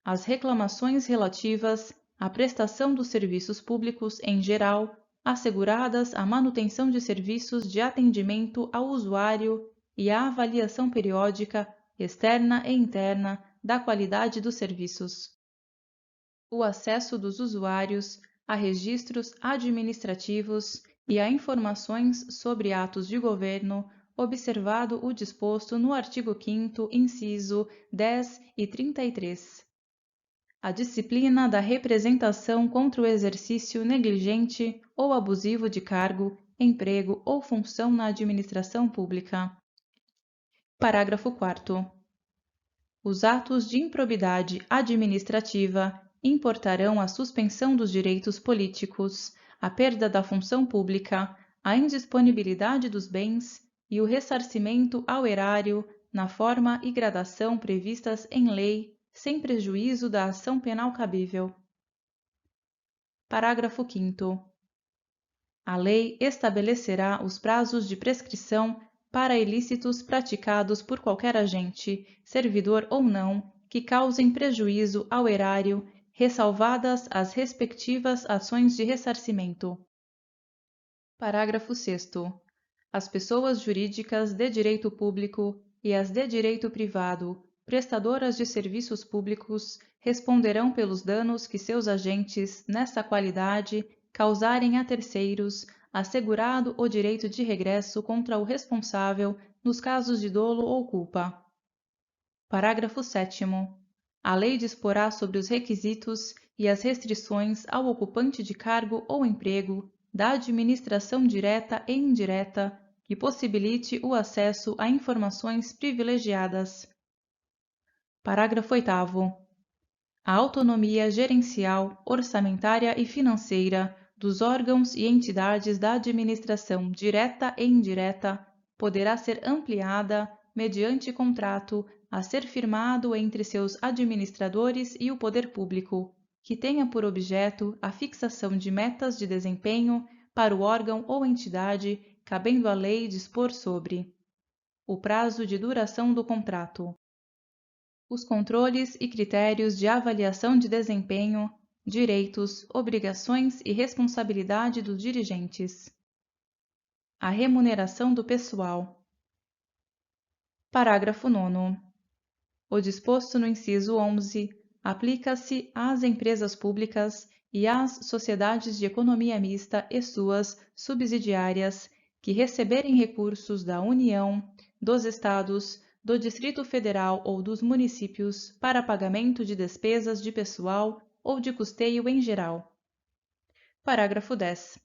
as reclamações relativas à prestação dos serviços públicos em geral, asseguradas a manutenção de serviços de atendimento ao usuário e a avaliação periódica, externa e interna, da qualidade dos serviços. O acesso dos usuários a registros administrativos e a informações sobre atos de governo, observado o disposto no artigo 5º, inciso 10 e 33. A disciplina da representação contra o exercício negligente ou abusivo de cargo, emprego ou função na administração pública. Parágrafo 4º. Os atos de improbidade administrativa importarão a suspensão dos direitos políticos, a perda da função pública, a indisponibilidade dos bens e o ressarcimento ao erário na forma e gradação previstas em lei, sem prejuízo da ação penal cabível. Parágrafo 5º. A lei estabelecerá os prazos de prescrição para ilícitos praticados por qualquer agente, servidor ou não, que causem prejuízo ao erário, ressalvadas as respectivas ações de ressarcimento. Parágrafo 6º. As pessoas jurídicas de direito público e as de direito privado, prestadoras de serviços públicos, responderão pelos danos que seus agentes, nessa qualidade, causarem a terceiros, assegurado o direito de regresso contra o responsável nos casos de dolo ou culpa. Parágrafo 7º. A lei disporá sobre os requisitos e as restrições ao ocupante de cargo ou emprego da administração direta e indireta que possibilite o acesso a informações privilegiadas. Parágrafo 8º. A autonomia gerencial, orçamentária e financeira dos órgãos e entidades da administração direta e indireta poderá ser ampliada mediante contrato a ser firmado entre seus administradores e o poder público, que tenha por objeto a fixação de metas de desempenho para o órgão ou entidade, cabendo à lei dispor sobre o prazo de duração do contrato, os controles e critérios de avaliação de desempenho, direitos, obrigações e responsabilidade dos dirigentes, a remuneração do pessoal. Parágrafo 9º. O disposto no inciso 11 aplica-se às empresas públicas e às sociedades de economia mista e suas subsidiárias que receberem recursos da União, dos Estados, do Distrito Federal ou dos municípios para pagamento de despesas de pessoal ou de custeio em geral. Parágrafo 10.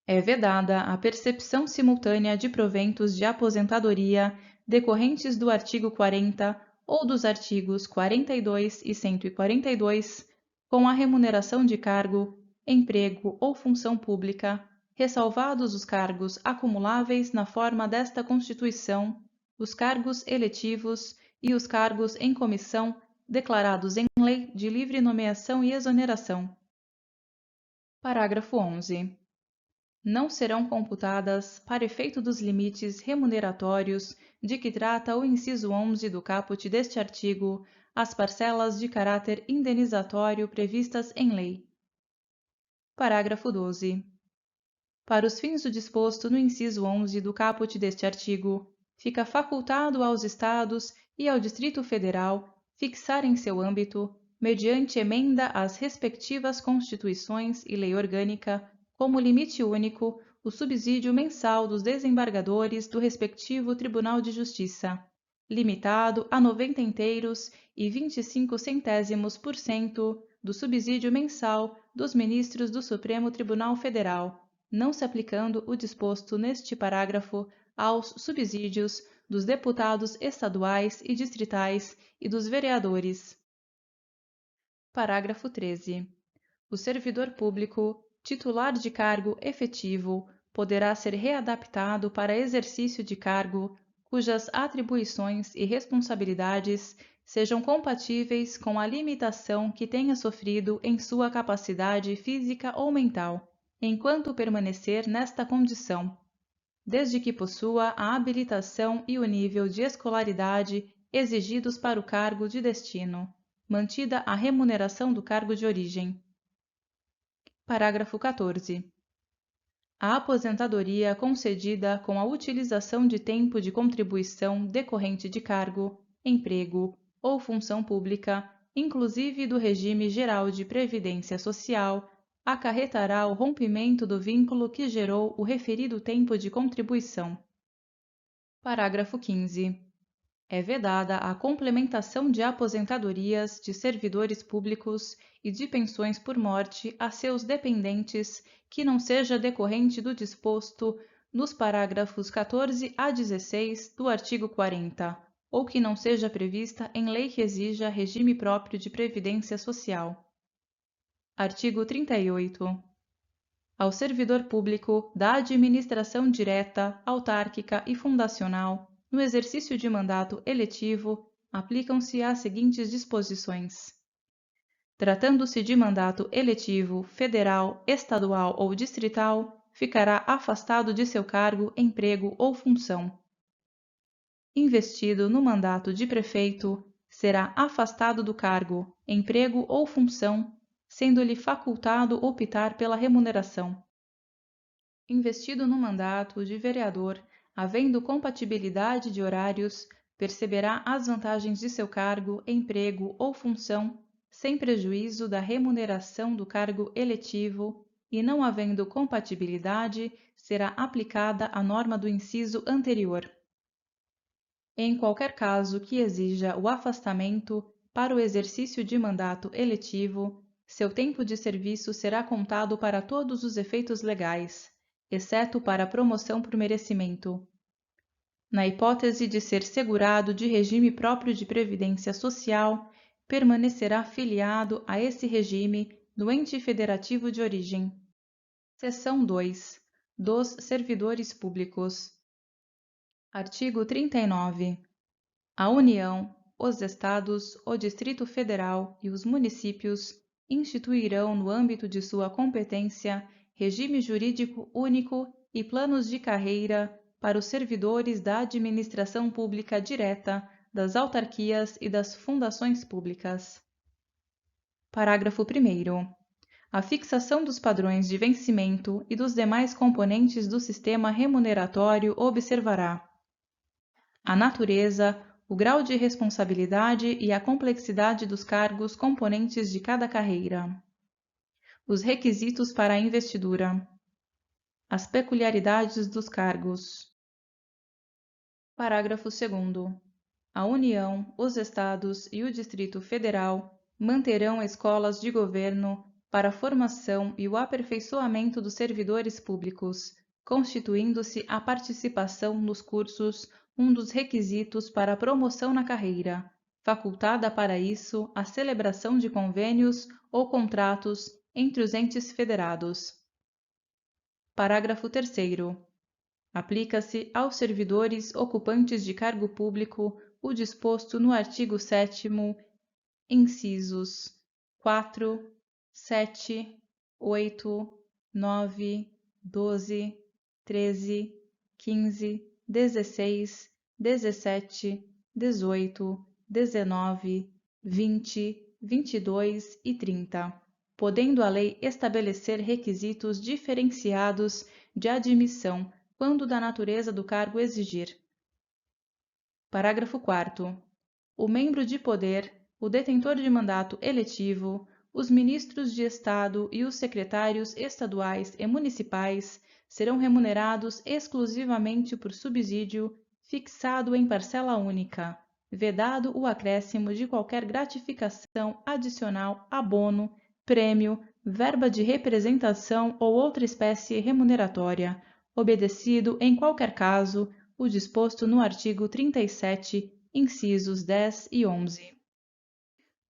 É vedada a percepção simultânea de proventos de aposentadoria decorrentes do artigo 40 ou dos artigos 42 e 142, com a remuneração de cargo, emprego ou função pública, ressalvados os cargos acumuláveis na forma desta Constituição, os cargos eletivos e os cargos em comissão declarados em lei de livre nomeação e exoneração. Parágrafo 11. Não serão computadas, para efeito dos limites remuneratórios de que trata o inciso 11 do caput deste artigo, as parcelas de caráter indenizatório previstas em lei. Parágrafo 12. Para os fins do disposto no inciso 11 do caput deste artigo, fica facultado aos Estados e ao Distrito Federal fixar em seu âmbito, mediante emenda às respectivas Constituições e lei orgânica, como limite único, o subsídio mensal dos desembargadores do respectivo Tribunal de Justiça, limitado a 90 inteiros e 25 centésimos por cento do subsídio mensal dos ministros do Supremo Tribunal Federal, não se aplicando o disposto neste parágrafo aos subsídios dos deputados estaduais e distritais e dos vereadores. Parágrafo 13. O servidor público, titular de cargo efetivo, poderá ser readaptado para exercício de cargo cujas atribuições e responsabilidades sejam compatíveis com a limitação que tenha sofrido em sua capacidade física ou mental, enquanto permanecer nesta condição, desde que possua a habilitação e o nível de escolaridade exigidos para o cargo de destino, mantida a remuneração do cargo de origem. Parágrafo 14. A aposentadoria concedida com a utilização de tempo de contribuição decorrente de cargo, emprego ou função pública, inclusive do regime geral de previdência social, acarretará o rompimento do vínculo que gerou o referido tempo de contribuição. Parágrafo 15. É vedada a complementação de aposentadorias de servidores públicos e de pensões por morte a seus dependentes que não seja decorrente do disposto nos parágrafos 14 a 16 do artigo 40, ou que não seja prevista em lei que exija regime próprio de previdência social. Artigo 38. Ao servidor público da administração direta, autárquica e fundacional, no exercício de mandato eletivo, aplicam-se as seguintes disposições. Tratando-se de mandato eletivo, federal, estadual ou distrital, ficará afastado de seu cargo, emprego ou função. Investido no mandato de prefeito, será afastado do cargo, emprego ou função, sendo-lhe facultado optar pela remuneração. Investido no mandato de vereador, havendo compatibilidade de horários, perceberá as vantagens de seu cargo, emprego ou função, sem prejuízo da remuneração do cargo eletivo, e não havendo compatibilidade, será aplicada a norma do inciso anterior. Em qualquer caso que exija o afastamento para o exercício de mandato eletivo, seu tempo de serviço será contado para todos os efeitos legais, exceto para a promoção por merecimento. Na hipótese de ser segurado de regime próprio de previdência social, permanecerá filiado a esse regime do ente federativo de origem. Seção 2. Dos servidores públicos. Artigo 39. A União, os Estados, o Distrito Federal e os municípios instituirão, no âmbito de sua competência, regime jurídico único e planos de carreira para os servidores da administração pública direta, das autarquias e das fundações públicas. Parágrafo 1º. A fixação dos padrões de vencimento e dos demais componentes do sistema remuneratório observará a natureza, o grau de responsabilidade e a complexidade dos cargos componentes de cada carreira, os requisitos para a investidura, as peculiaridades dos cargos. Parágrafo 2º. A União, os Estados e o Distrito Federal manterão escolas de governo para a formação e o aperfeiçoamento dos servidores públicos, constituindo-se a participação nos cursos um dos requisitos para a promoção na carreira, facultada para isso a celebração de convênios ou contratos entre os entes federados. Parágrafo 3º. Aplica-se aos servidores ocupantes de cargo público o disposto no artigo 7º, incisos 4, 7, 8, 9, 12, 13, 15, 16, 17, 18, 19, 20, 22 e 30, podendo a lei estabelecer requisitos diferenciados de admissão quando da natureza do cargo exigir. Parágrafo 4º. O membro de poder, o detentor de mandato eletivo, os ministros de Estado e os secretários estaduais e municipais serão remunerados exclusivamente por subsídio fixado em parcela única, vedado o acréscimo de qualquer gratificação adicional, abono, prêmio, verba de representação ou outra espécie remuneratória, obedecido, em qualquer caso, o disposto no artigo 37, incisos 10 e 11.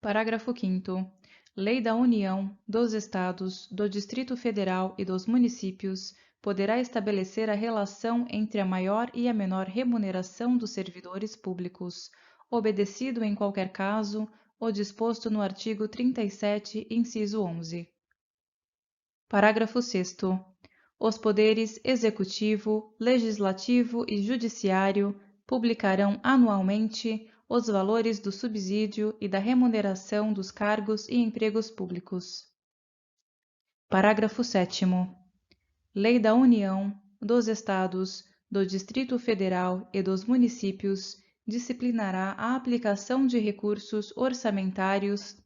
Parágrafo 5º. Lei da União, dos Estados, do Distrito Federal e dos municípios poderá estabelecer a relação entre a maior e a menor remuneração dos servidores públicos, obedecido em qualquer caso o disposto no artigo 37, inciso 11. Parágrafo 6º. Os poderes executivo, legislativo e judiciário publicarão anualmente os valores do subsídio e da remuneração dos cargos e empregos públicos. Parágrafo 7º. Lei da União, dos Estados, do Distrito Federal e dos municípios disciplinará a aplicação de recursos orçamentários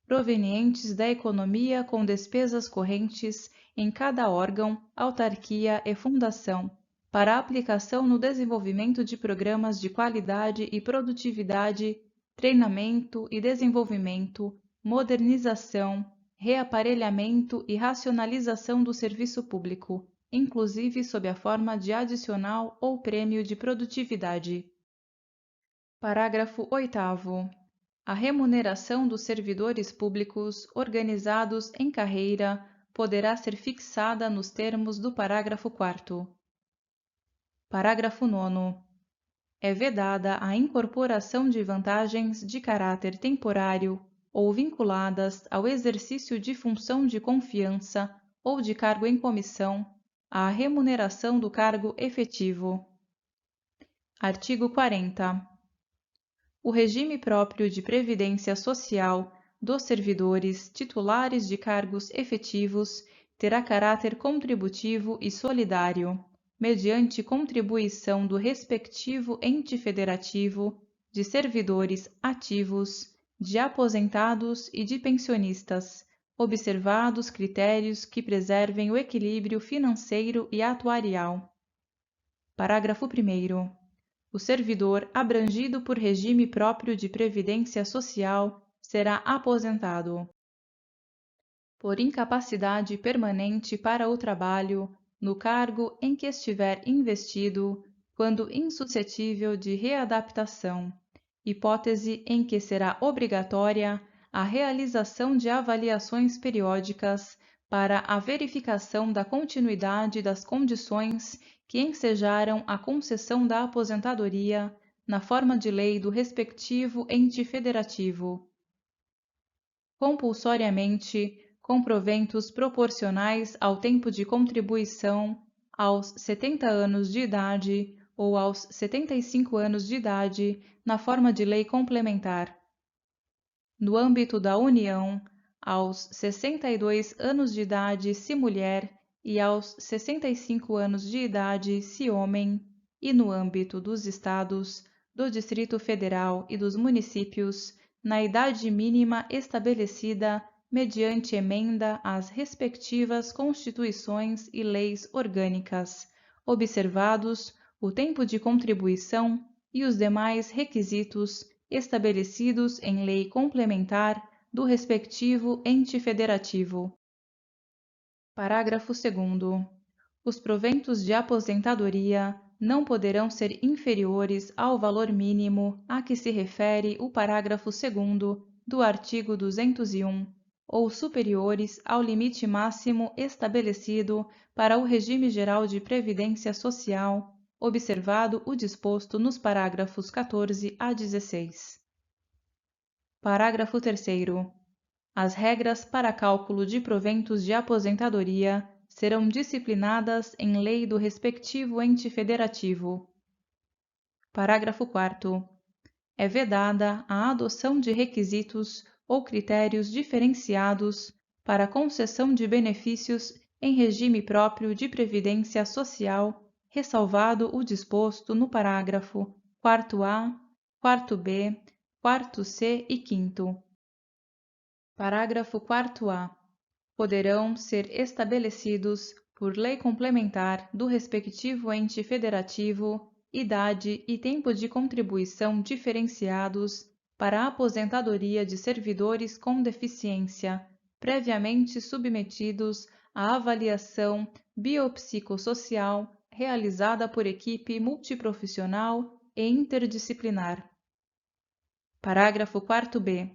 provenientes da economia com despesas correntes em cada órgão, autarquia e fundação, para aplicação no desenvolvimento de programas de qualidade e produtividade, treinamento e desenvolvimento, modernização, reaparelhamento e racionalização do serviço público, inclusive sob a forma de adicional ou prêmio de produtividade. Parágrafo 8º. A remuneração dos servidores públicos organizados em carreira poderá ser fixada nos termos do parágrafo 4º. Parágrafo 9º. É vedada a incorporação de vantagens de caráter temporário ou vinculadas ao exercício de função de confiança ou de cargo em comissão à remuneração do cargo efetivo. Artigo 40. O regime próprio de previdência social dos servidores titulares de cargos efetivos terá caráter contributivo e solidário, mediante contribuição do respectivo ente federativo, de servidores ativos, de aposentados e de pensionistas, observados critérios que preservem o equilíbrio financeiro e atuarial. Parágrafo 1º. O servidor abrangido por regime próprio de previdência social será aposentado por incapacidade permanente para o trabalho no cargo em que estiver investido, quando insuscetível de readaptação, hipótese em que será obrigatória a realização de avaliações periódicas para a verificação da continuidade das condições que ensejaram a concessão da aposentadoria na forma de lei do respectivo ente federativo. Compulsoriamente, com proventos proporcionais ao tempo de contribuição, aos 70 anos de idade ou aos 75 anos de idade, na forma de lei complementar. No âmbito da União, aos 62 anos de idade se mulher e aos 65 anos de idade se homem, e no âmbito dos Estados, do Distrito Federal e dos municípios, na idade mínima estabelecida mediante emenda às respectivas constituições e leis orgânicas, observados o tempo de contribuição e os demais requisitos estabelecidos em lei complementar do respectivo ente federativo. Parágrafo 2º. Os proventos de aposentadoria não poderão ser inferiores ao valor mínimo a que se refere o parágrafo 2º do artigo 201, ou superiores ao limite máximo estabelecido para o regime geral de previdência social, observado o disposto nos parágrafos 14 a 16. Parágrafo 3º. As regras para cálculo de proventos de aposentadoria serão disciplinadas em lei do respectivo ente federativo. Parágrafo 4º. É vedada a adoção de requisitos ou critérios diferenciados para concessão de benefícios em regime próprio de previdência social, ressalvado o disposto no parágrafo 4º-A, 4º-B, 4º-C e 5º. Parágrafo 4º-A. Poderão ser estabelecidos, por lei complementar do respectivo ente federativo, idade e tempo de contribuição diferenciados para a aposentadoria de servidores com deficiência, previamente submetidos à avaliação biopsicossocial realizada por equipe multiprofissional e interdisciplinar. Parágrafo 4º-B.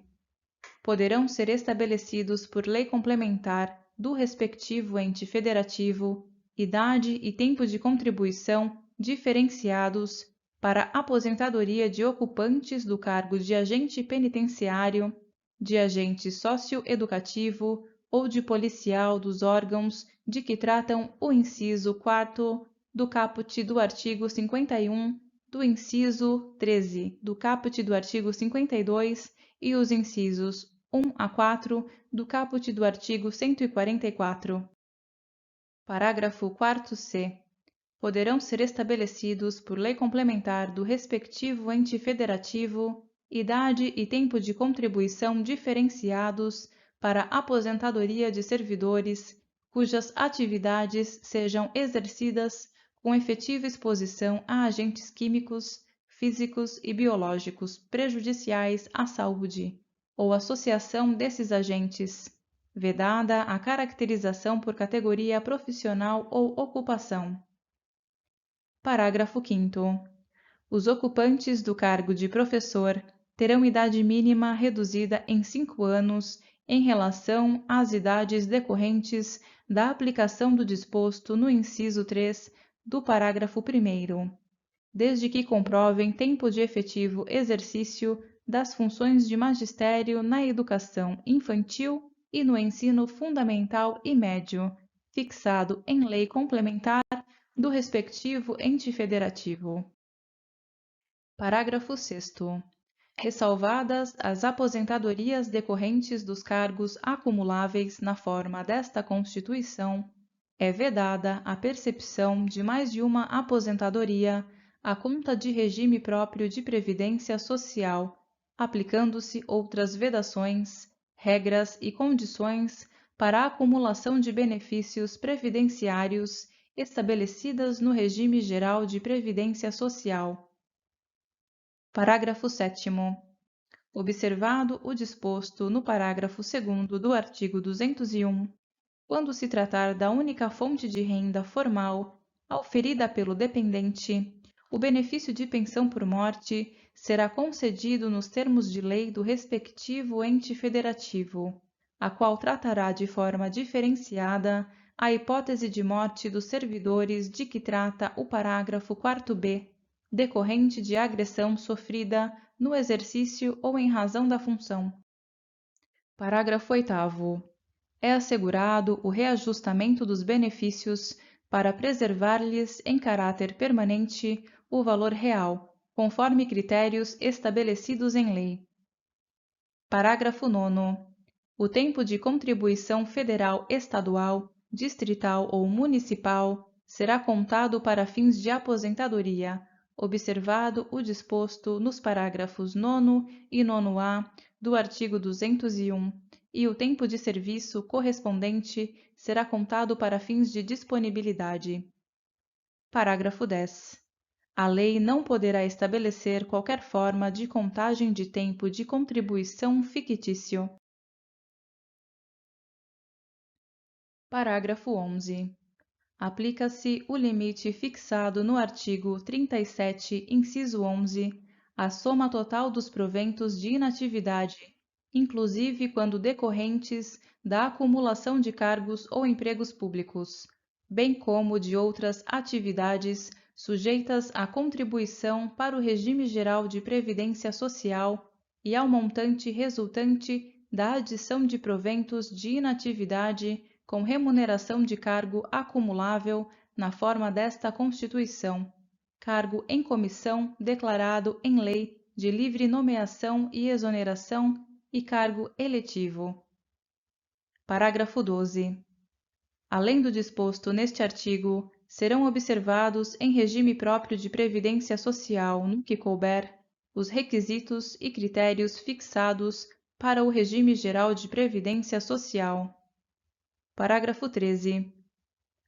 Poderão ser estabelecidos por lei complementar do respectivo ente federativo, idade e tempo de contribuição diferenciados para aposentadoria de ocupantes do cargo de agente penitenciário, de agente socioeducativo ou de policial dos órgãos de que tratam o inciso 4º do caput do artigo 51, do inciso 13 do caput do artigo 52 e os incisos 1 a 4 do caput do artigo 144. Parágrafo 4º-C. Poderão ser estabelecidos por lei complementar do respectivo ente federativo, idade e tempo de contribuição diferenciados para aposentadoria de servidores cujas atividades sejam exercidas com efetiva exposição a agentes químicos, físicos e biológicos prejudiciais à saúde, ou associação desses agentes, vedada a caracterização por categoria profissional ou ocupação. Parágrafo 5º. Os ocupantes do cargo de professor terão idade mínima reduzida em 5 anos em relação às idades decorrentes da aplicação do disposto no inciso 3 do parágrafo 1º, desde que comprovem tempo de efetivo exercício das funções de magistério na educação infantil e no ensino fundamental e médio, fixado em lei complementar do respectivo ente federativo. Parágrafo 6º. Ressalvadas as aposentadorias decorrentes dos cargos acumuláveis na forma desta Constituição, é vedada a percepção de mais de uma aposentadoria à conta de regime próprio de previdência social, aplicando-se outras vedações, regras e condições para a acumulação de benefícios previdenciários estabelecidas no regime geral de previdência social. Parágrafo 7º. Observado o disposto no parágrafo 2º do artigo 201, quando se tratar da única fonte de renda formal auferida pelo dependente, o benefício de pensão por morte será concedido nos termos de lei do respectivo ente federativo, a qual tratará de forma diferenciada a hipótese de morte dos servidores de que trata o parágrafo 4º-B, decorrente de agressão sofrida no exercício ou em razão da função. Parágrafo 8º. É assegurado o reajustamento dos benefícios para preservar-lhes em caráter permanente o valor real, conforme critérios estabelecidos em lei. Parágrafo 9º. O tempo de contribuição federal, estadual, distrital ou municipal será contado para fins de aposentadoria, observado o disposto nos parágrafos 9º e 9º-A do artigo 201, e o tempo de serviço correspondente será contado para fins de disponibilidade. Parágrafo 10. A lei não poderá estabelecer qualquer forma de contagem de tempo de contribuição fictício. Parágrafo 11. Aplica-se o limite fixado no artigo 37, inciso 11, à soma total dos proventos de inatividade, inclusive quando decorrentes da acumulação de cargos ou empregos públicos, bem como de outras atividades sujeitas à contribuição para o regime geral de previdência social e ao montante resultante da adição de proventos de inatividade com remuneração de cargo acumulável na forma desta Constituição, cargo em comissão declarado em lei de livre nomeação e exoneração e cargo eletivo. Parágrafo 12. Além do disposto neste artigo, serão observados em regime próprio de previdência social, no que couber, os requisitos e critérios fixados para o regime geral de previdência social. Parágrafo 13.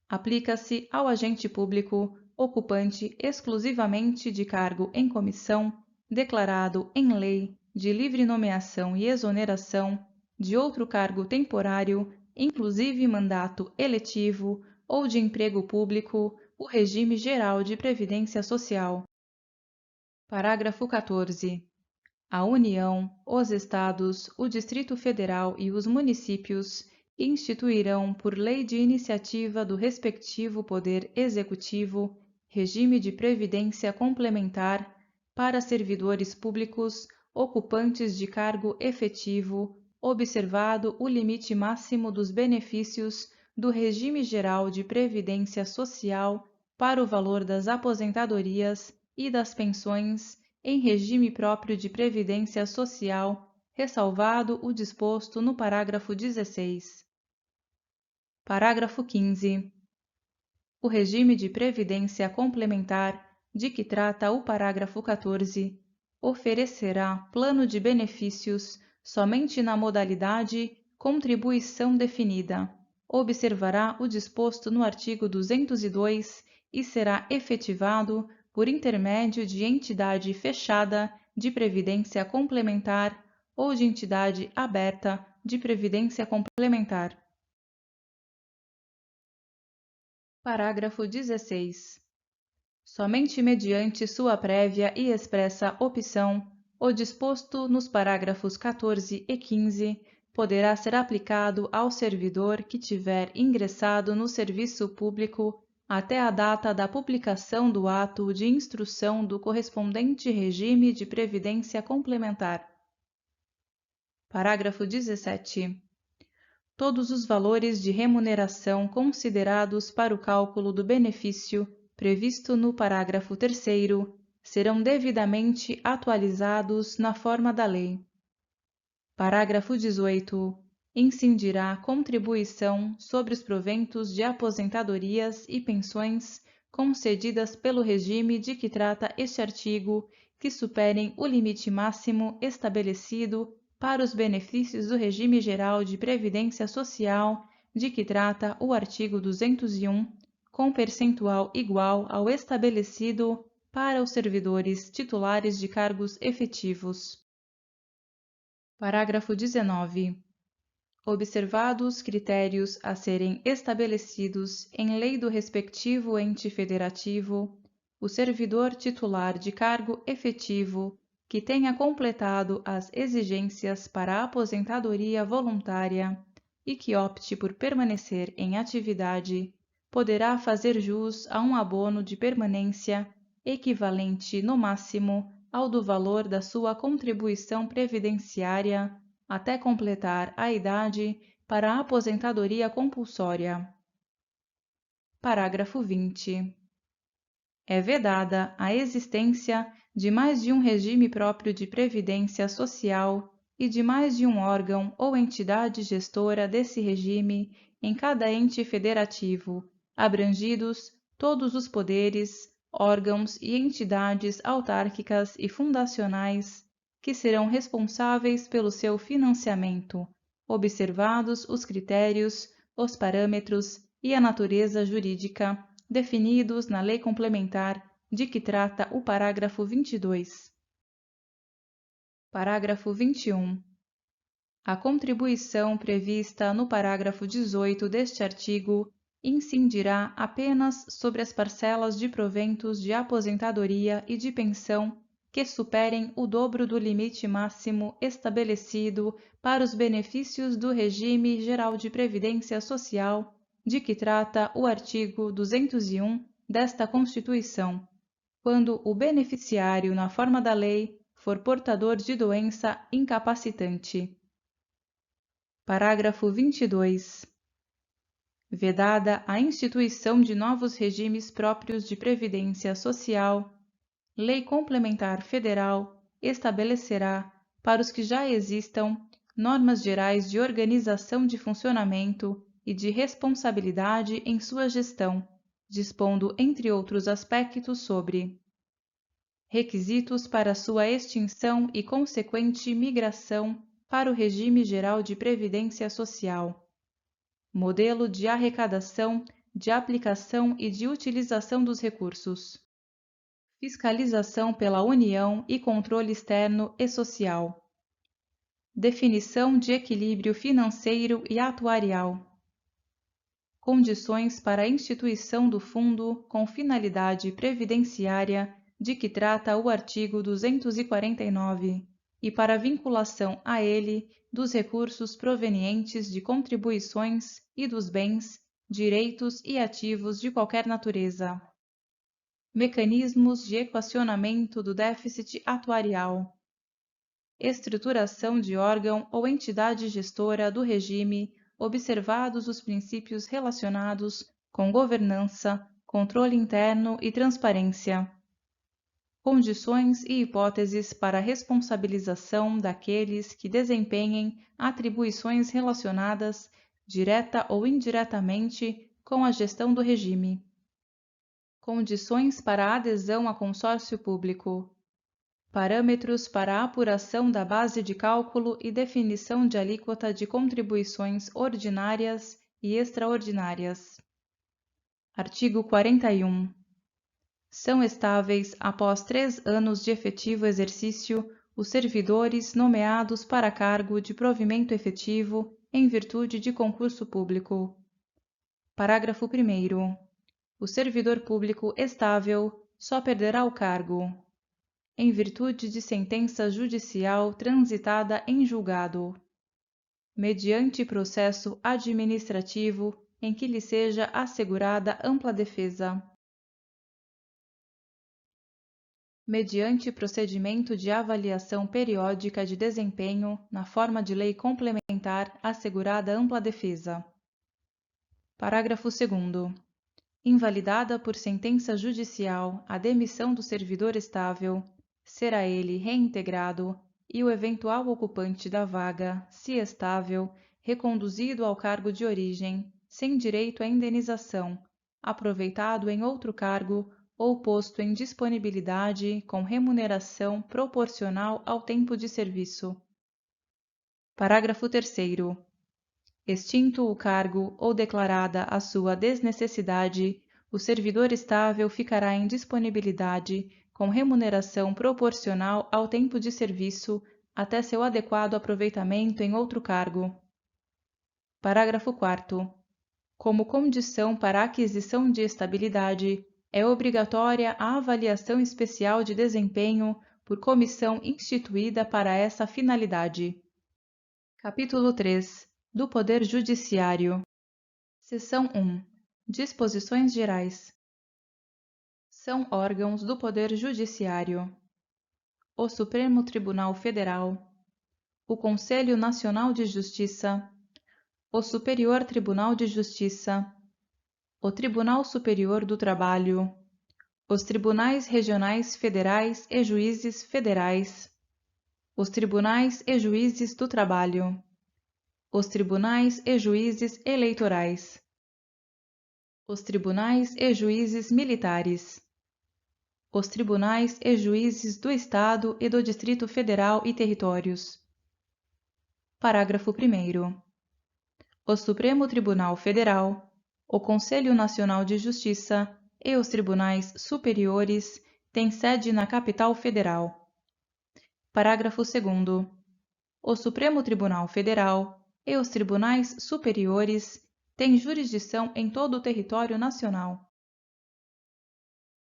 Aplica-se ao agente público ocupante exclusivamente de cargo em comissão, declarado em lei de livre nomeação e exoneração, de outro cargo temporário, inclusive mandato eletivo ou de emprego público, o regime geral de previdência social. Parágrafo 14. A União, os Estados, o Distrito Federal e os municípios instituirão, por lei de iniciativa do respectivo Poder Executivo, regime de previdência complementar para servidores públicos ocupantes de cargo efetivo, observado o limite máximo dos benefícios do regime geral de previdência social para o valor das aposentadorias e das pensões em regime próprio de previdência social, ressalvado o disposto no parágrafo 16. Parágrafo 15. O regime de previdência complementar, de que trata o parágrafo 14, oferecerá plano de benefícios somente na modalidade contribuição definida, observará o disposto no artigo 202 e será efetivado por intermédio de entidade fechada de previdência complementar ou de entidade aberta de previdência complementar. Parágrafo 16. Somente mediante sua prévia e expressa opção, o disposto nos parágrafos 14 e 15 poderá ser aplicado ao servidor que tiver ingressado no serviço público até a data da publicação do ato de instrução do correspondente regime de previdência complementar. Parágrafo 17. Todos os valores de remuneração considerados para o cálculo do benefício previsto no parágrafo 3º serão devidamente atualizados na forma da lei. Parágrafo 18. Incidirá contribuição sobre os proventos de aposentadorias e pensões concedidas pelo regime de que trata este artigo que superem o limite máximo estabelecido para os benefícios do regime geral de previdência social de que trata o artigo 201, com percentual igual ao estabelecido para os servidores titulares de cargos efetivos. Parágrafo 19. Observados critérios a serem estabelecidos em lei do respectivo ente federativo, o servidor titular de cargo efetivo que tenha completado as exigências para a aposentadoria voluntária e que opte por permanecer em atividade, poderá fazer jus a um abono de permanência equivalente no máximo ao do valor da sua contribuição previdenciária até completar a idade para a aposentadoria compulsória. Parágrafo 20. É vedada a existência de mais de um regime próprio de previdência social e de mais de um órgão ou entidade gestora desse regime em cada ente federativo, abrangidos todos os poderes, órgãos e entidades autárquicas e fundacionais que serão responsáveis pelo seu financiamento, observados os critérios, os parâmetros e a natureza jurídica definidos na Lei Complementar de que trata o parágrafo 22. Parágrafo 21. A contribuição prevista no parágrafo 18 deste artigo incidirá apenas sobre as parcelas de proventos de aposentadoria e de pensão que superem o dobro do limite máximo estabelecido para os benefícios do regime geral de previdência social, de que trata o artigo 201 desta Constituição, quando o beneficiário, na forma da lei, for portador de doença incapacitante. Parágrafo 22. Vedada a instituição de novos regimes próprios de previdência social, Lei Complementar Federal estabelecerá, para os que já existam, normas gerais de organização de funcionamento e de responsabilidade em sua gestão, dispondo, entre outros aspectos, sobre requisitos para sua extinção e consequente migração para o regime geral de previdência social, modelo de arrecadação, de aplicação e de utilização dos recursos, fiscalização pela União e controle externo e social, definição de equilíbrio financeiro e atuarial, condições para a instituição do fundo com finalidade previdenciária de que trata o artigo 249 e para a vinculação a ele dos recursos provenientes de contribuições e dos bens, direitos e ativos de qualquer natureza. Mecanismos de equacionamento do déficit atuarial. Estruturação de órgão ou entidade gestora do regime, observados os princípios relacionados com governança, controle interno e transparência. Condições e hipóteses para a responsabilização daqueles que desempenhem atribuições relacionadas, direta ou indiretamente, com a gestão do regime. Condições para a adesão a consórcio público. Parâmetros para a apuração da base de cálculo e definição de alíquota de contribuições ordinárias e extraordinárias. Artigo 41. São estáveis, após 3 anos de efetivo exercício, os servidores nomeados para cargo de provimento efetivo em virtude de concurso público. Parágrafo 1º. O servidor público estável só perderá o cargo em virtude de sentença judicial transitada em julgado, mediante processo administrativo em que lhe seja assegurada ampla defesa, mediante procedimento de avaliação periódica de desempenho na forma de lei complementar assegurada ampla defesa. Parágrafo 2º. Invalidada por sentença judicial a demissão do servidor estável, será ele reintegrado e o eventual ocupante da vaga, se estável, reconduzido ao cargo de origem, sem direito à indenização, aproveitado em outro cargo ou posto em disponibilidade com remuneração proporcional ao tempo de serviço. Parágrafo 3º. Extinto o cargo ou declarada a sua desnecessidade, o servidor estável ficará em disponibilidade com remuneração proporcional ao tempo de serviço até seu adequado aproveitamento em outro cargo. Parágrafo 4º. Como condição para a aquisição de estabilidade, é obrigatória a avaliação especial de desempenho por comissão instituída para essa finalidade. Capítulo 3. Do Poder Judiciário. Seção 1. Disposições gerais. São órgãos do Poder Judiciário: o Supremo Tribunal Federal, o Conselho Nacional de Justiça, o Superior Tribunal de Justiça, o Tribunal Superior do Trabalho, os Tribunais Regionais Federais e Juízes Federais, os Tribunais e Juízes do Trabalho, os Tribunais e Juízes Eleitorais, os Tribunais e Juízes Militares, os Tribunais e Juízes do Estado e do Distrito Federal e Territórios. Parágrafo 1º. O Supremo Tribunal Federal, o Conselho Nacional de Justiça e os Tribunais Superiores têm sede na Capital Federal. Parágrafo 2º. o Supremo Tribunal Federal e os tribunais superiores têm jurisdição em todo o território nacional.